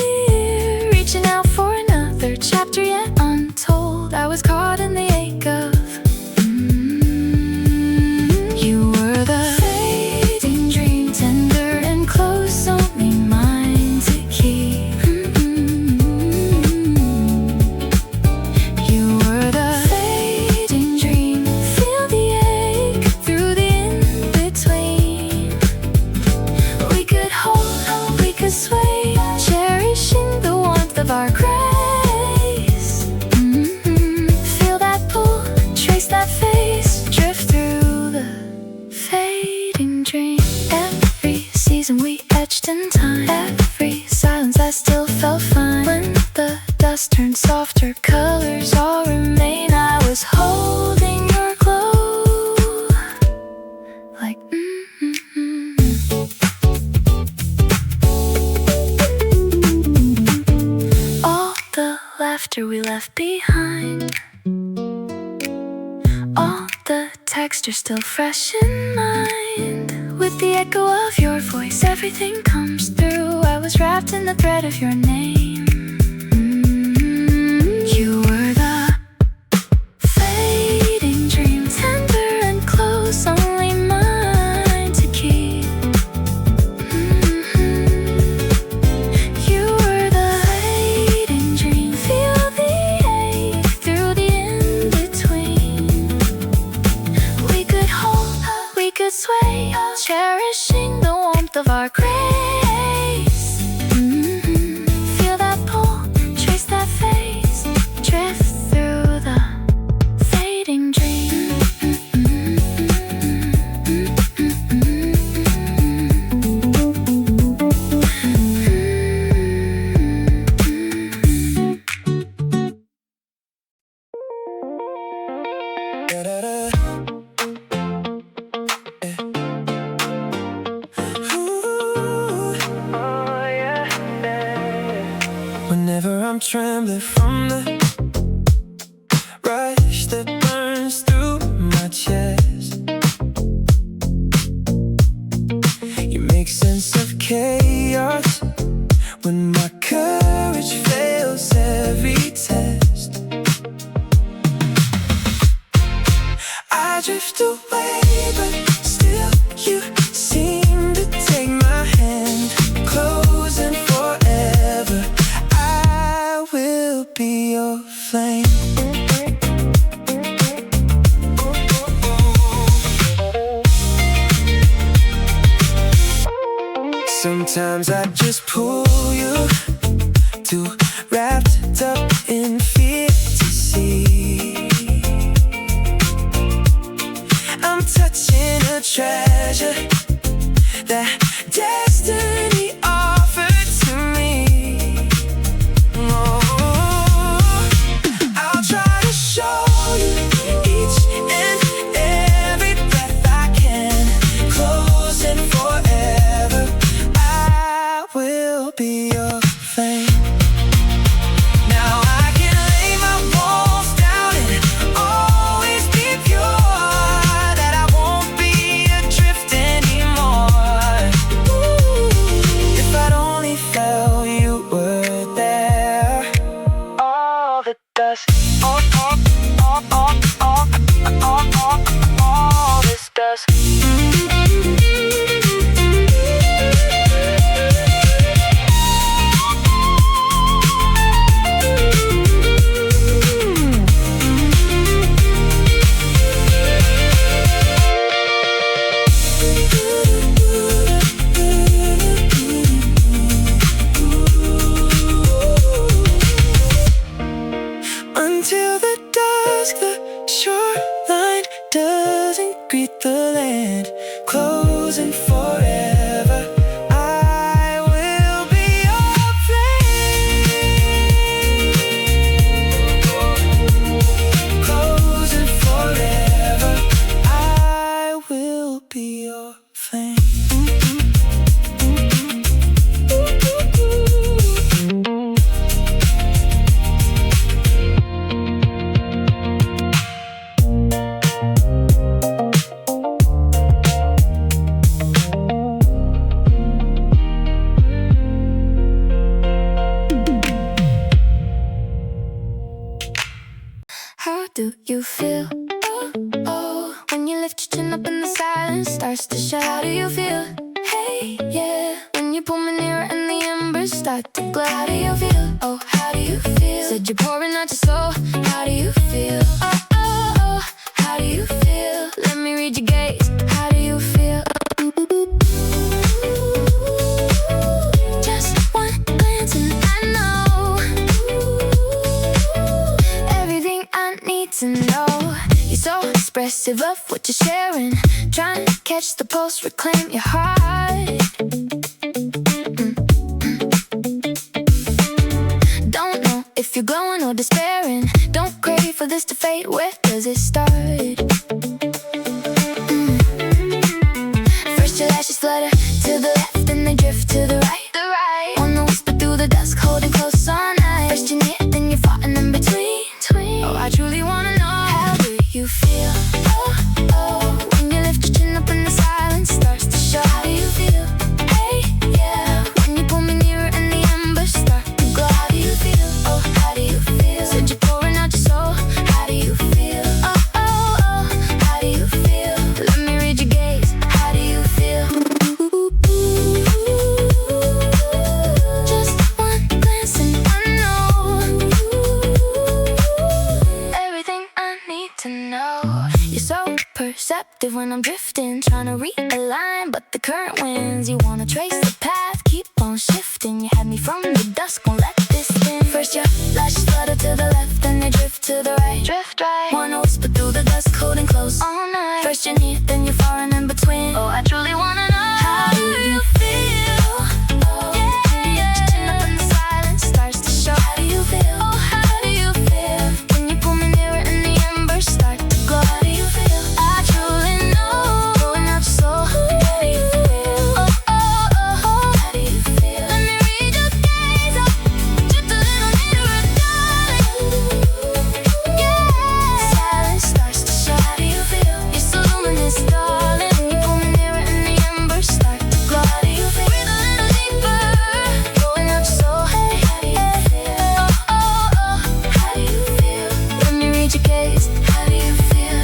[SPEAKER 2] reaching out for another chapter yet untold. I was caught in the ache of you were the fading dream, tender and close, only mine to keep. You were the fading dream, feel the ache through the in-between. We could hold, we could sway, cherishing the warmth of our grace. Feel that pull, trace that face, drift through the fading dream. Every season we etched in time, every silence I still felt fine. When the dust turned softer, colors all remain. I was holding your glow, like all the laughter we left behind, all the texture still fresh in mind. With the echo of your voice, everything comes through. I was wrapped in the thread of your name. You were the fading dream, tender and close, only mine to keep. You were the fading dream, feel the ache through the in-between. We could hold, we could sway, cherishing the warmth of our grace. Feel that pull, trace that face, drift through the fading dream.
[SPEAKER 1] Whenever I'm trembling from the rush that burns through my chest, you make sense of chaos. When my courage fails every test, I drift away, but still you seem to take my hand, close and forever I will be your flame. Sometimes I just pull you, too wrapped up in fear to see. discuss. All discuss. Until the dusk, the shoreline doesn't greet the land, closing forever. I will be your flame. Closing forever. I will be your flame.
[SPEAKER 2] How do you feel? Oh, oh, when you lift your chin up and the silence starts to show. How do you feel? Hey, yeah, when you pull me nearer and the embers start to glow. How do you feel? Oh, how do you feel? Said you're pouring out your soul. How do you feel? Oh, oh, oh, how do you feel? Let me read your gaze. How do you feel? Just one glance and I know everything I need to know. You're so expressive of what you're sharing, trying to catch the pulse, reclaim your heart. Don't know if you're glowing or despairing. Don't crave for this to fade. Where does it start? First your lashes flutter to the left, then they drift to the right. Wanna whisper through the dusk, holding close all night. First you're near, then you're far and in between. Oh, I truly wanna know, how do you feel? Oh, oh, when you lift your chin up and the silence starts to show. How do you feel? Hey, yeah, when you pull me nearer and the embers start to glow. How do you feel? Oh, how do you feel? Said you're pouring out your soul. How do you feel? Oh, oh, oh, how do you feel? Let me read your gaze. How do you feel? Just one glance and I know everything I need to know. You're so perceptive when I'm drifting, trying to realign, but the current wins. You wanna trace the path, keep on shifting. You had me from the dusk, won't let this in. First your lashes flutter to the left, then they drift to the right. Wanna whisper through the dusk, holding close all night. First you're near, then you're far and in between. Oh, I truly wanna know, how do you feel? Oh, yeah, yeah. Your chin up and the silence starts to show. How do you feel? Oh, how do you feel? When you pull me nearer and the embers start to glow. How do you feel? I truly know, pouring out your soul. How do you feel? Oh, oh, oh, oh. How do you feel? Let me read your gaze. Oh, just a little nearer, darling. Yeah. Silence starts to show. How do you feel? You're so luminous, darling. When you pull me nearer and the embers start to glow. How do you feel? Breathe a little deeper, pouring out your soul. Hey, how do you feel? Oh, oh, oh. How do you feel? Let me read your gaze. How do you feel?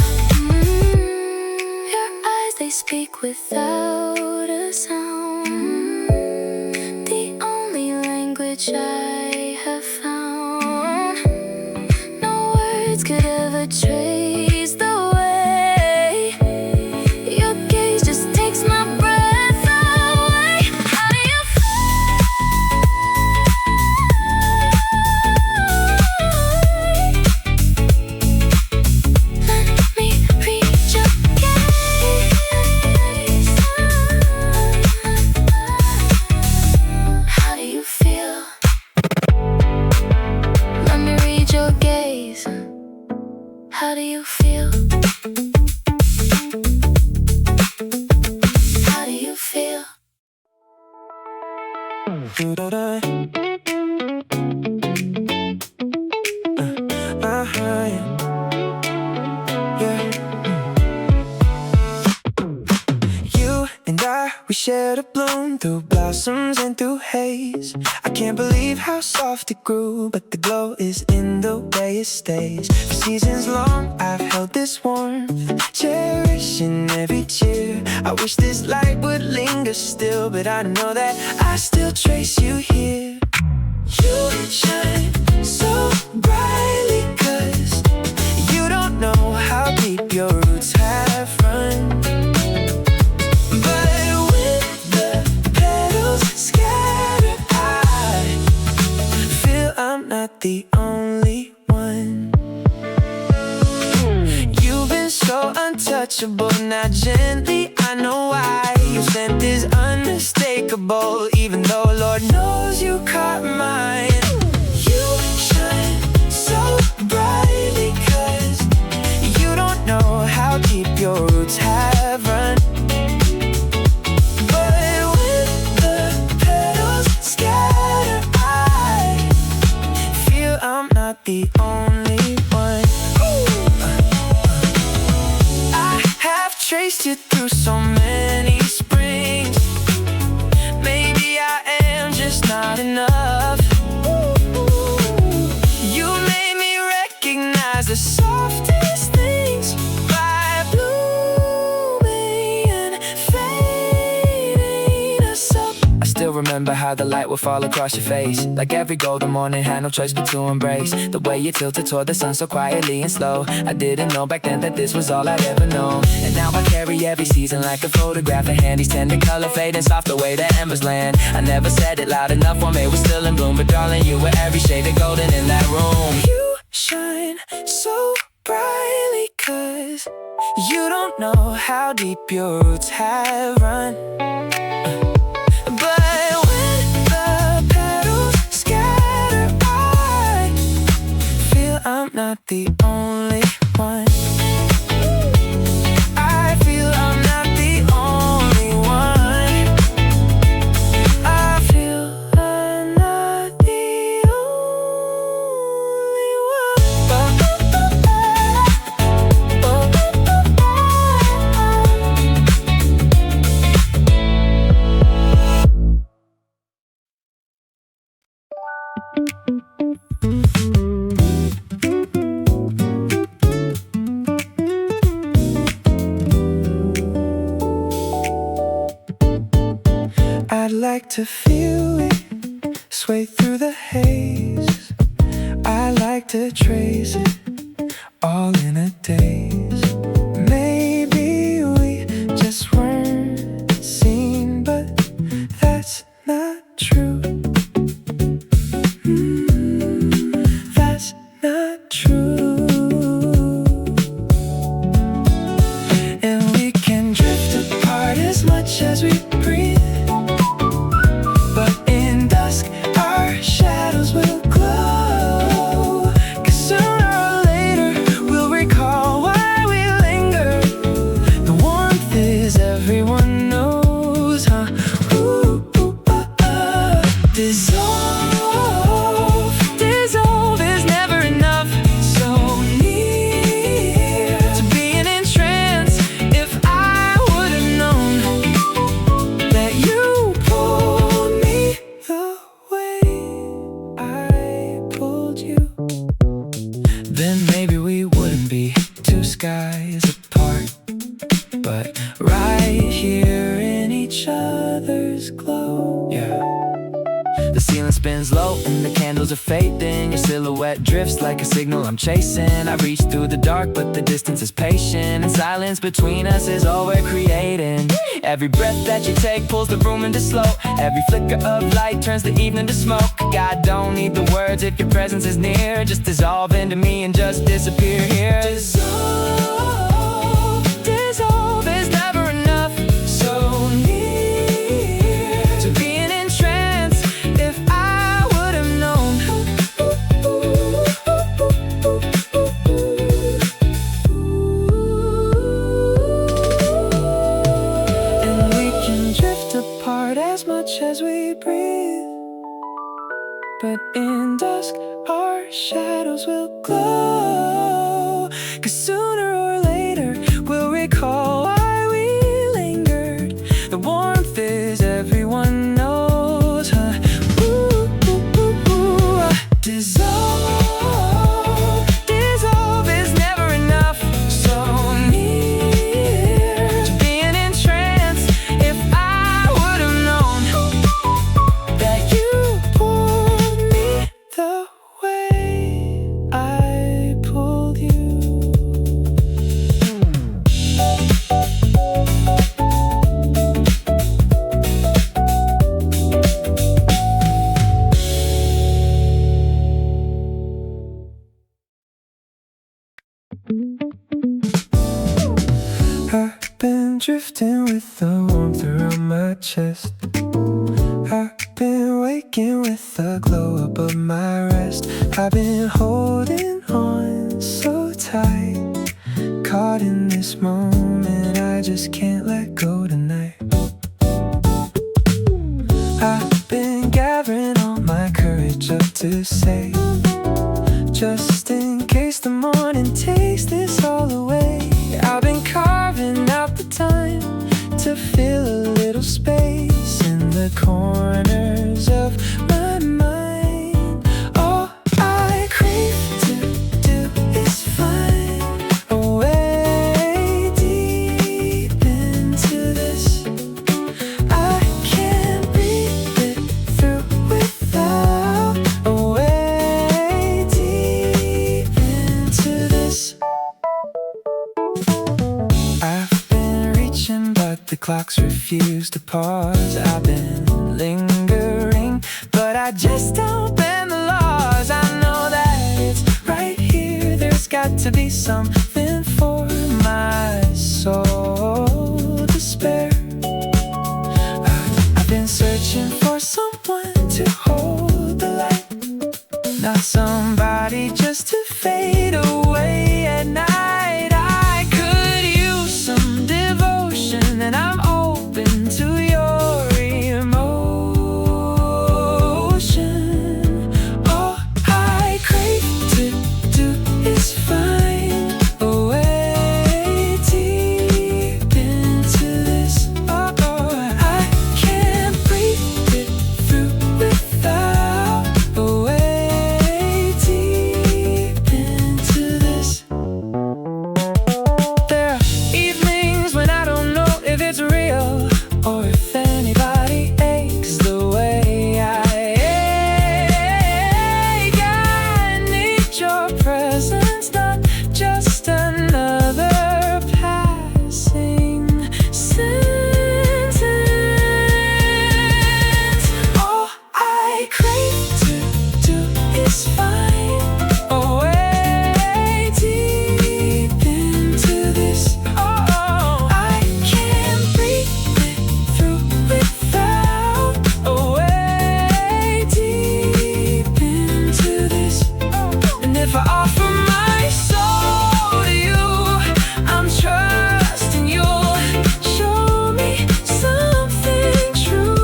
[SPEAKER 2] Your eyes, they speak without a sound. The only language I have found. No words could ever trace the way. Your gaze just takes my breath away. How do you let me read your gaze? How do you feel? Let me read your gaze. How do you feel? How do you feel?
[SPEAKER 1] Yeah. You and I, we shared a bloom through blossoms and through haze. I can't can't believe how soft it grew, but the glow is in the way it stays. For seasons long, I've held this warmth, cherishing every tear. I wish this light would linger still, but I know that I still trace you here. You shine so brightly, 'cause you don't know how deep your roots have run. But when the petals scatter, I feel I'm not the only one. You've been so untouchable, now gently I know why. Your scent is unmistakable, even though Lord knows you caught mine. You shine so brightly, 'cause you don't know how deep your roots have run. But when the petals scatter, I feel I'm not the only one. I have traced you through so many springs. Maybe I am just not enough. You made me recognize the softest things by blooming and fading us up. I still remember how the light would fall across your face, like every golden morning had no choice but to embrace. The way you tilted toward the sun so quietly and slow. I didn't know back then that this was all I'd ever known. And now I carry every season like a photograph in hand. Each tender color fading soft the way the embers land. I never said it loud enough when it was still in bloom, but darling, you were every shade of golden in that room. You shine so brightly, 'cause you don't know how deep your roots have run. But when the petals scatter, I feel I'm not the only one. I feel I'm not the only one. I feel I'm not the only one. I'd like to feel it sway through the haze. I like to trace it all in a daze. Maybe we just weren't seen, but that's not true. That's not true. And we can drift apart as much as we breathe. Shadows will glow, 'cause sooner or later we'll recall why we lingered. The warmth is everyone knows, huh? Ooh, ooh, Dissolve, dissolve is never enough. So near to being in trance. If I would have known that you pulled me the way I pulled you, then maybe we wouldn't be two skies apart, but right here in each other's glow. Yeah. The ceiling spins low and the candles are fading. Your silhouette drifts like a signal I'm chasing. I reach through the dark, but the distance is patient, and silence between us is all we're creating. Every breath that you take pulls the room into slow. Every flicker of light turns the evening to smoke. God don't need the words if your presence is near. Just dissolve into me and just disappear here. Dissolve, dissolve is never enough. So near to being in trance. If I would have known. And we can drift apart as much as we breathe, but in dusk our shadows will glow. 'Cause sooner or later we'll recall why we lingered. The warmth is everyone knows, huh? Ooh, ooh, I've been drifting with the warmth around my chest. I've been waking with the glow above my rest. I've been holding on so tight, caught in this moment, I just can't let go tonight. I've been gathering all my courage up to say, just in case the morning takes this all away. I've been carving out the time to fill a little space in the corners of my mind. All I crave to do is find a way deep into this. I can't breathe it through without a way deep into this. I've been reaching, but the clocks refuse to pause. I've been lingering, but I just don't bend the laws. I know that it's right here, there's got to be something for my soul to spare. I've been searching for someone to hold the light, not somebody just to fade away at night. I could use some devotion, and I'm open to your emotion. All I crave to do is find a way deep into this. Oh, I can't breathe it through without a way deep into this. There are evenings when I don't know if it's real or if anybody aches the way I ache. I need your presence, not just another passing sentence. All I crave to do is find a way deep into this. Oh, I can't breathe it through without a way deep into this. And if I offer my soul to you, I'm trusting you'll show me something true.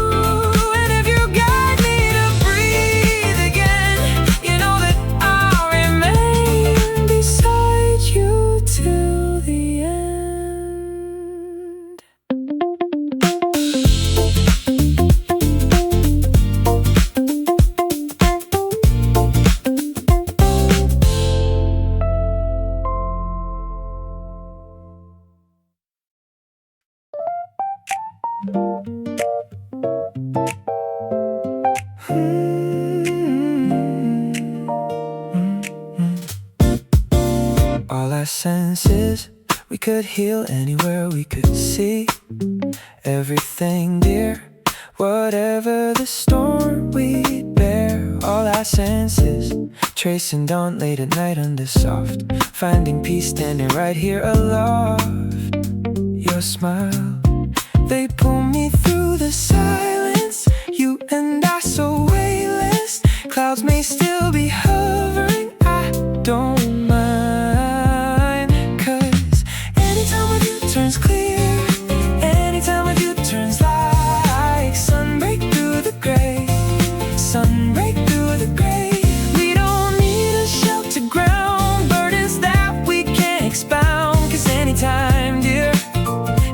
[SPEAKER 1] And if you guide me to breathe again, you know that I'll remain beside you till the end. All our senses, we could heal anywhere we could see everything dear, whatever the storm we'd bear. All our senses, tracing dawn late at night under soft, finding peace standing right here aloft. Your smile, they pull me through the silence. You and I so weightless, clouds may still be hovering, I don't mind. 'Cause anytime with you turns clear, anytime with you turns like sunbreak through the gray, sunbreak through the gray. We don't need a sheltered ground, burdens that we can't expound. 'Cause anytime, dear,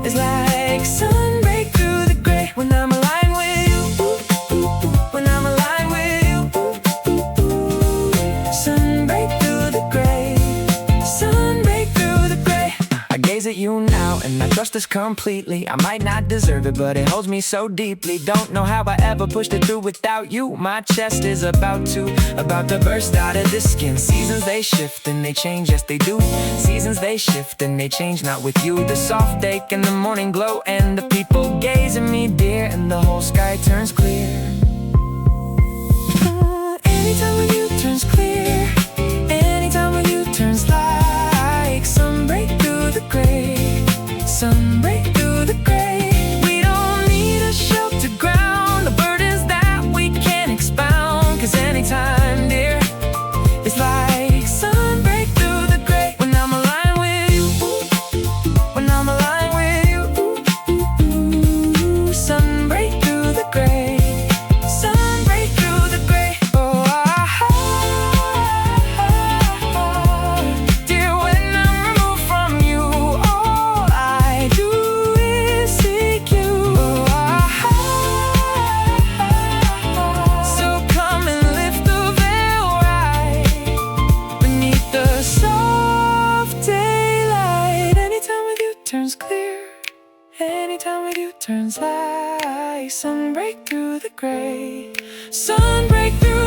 [SPEAKER 1] is like sunbreak through the gray. When I'm aligned with you, when I'm aligned with you, sunbreak through the gray, sunbreak through the gray. I gaze at you now and I trust us completely. I might not deserve it, but it holds me so deeply. Don't know how I ever pushed it through without you. My chest is about to burst out of this skin. Seasons they shift and they change, yes they do. Seasons they shift and they change, not with you. The soft ache and the morning glow, and the people gaze at me, dear, and the whole sky turns clear. Anytime with you turns clear, anytime with you turns like turns like sunbreak through the gray. Sunbreak through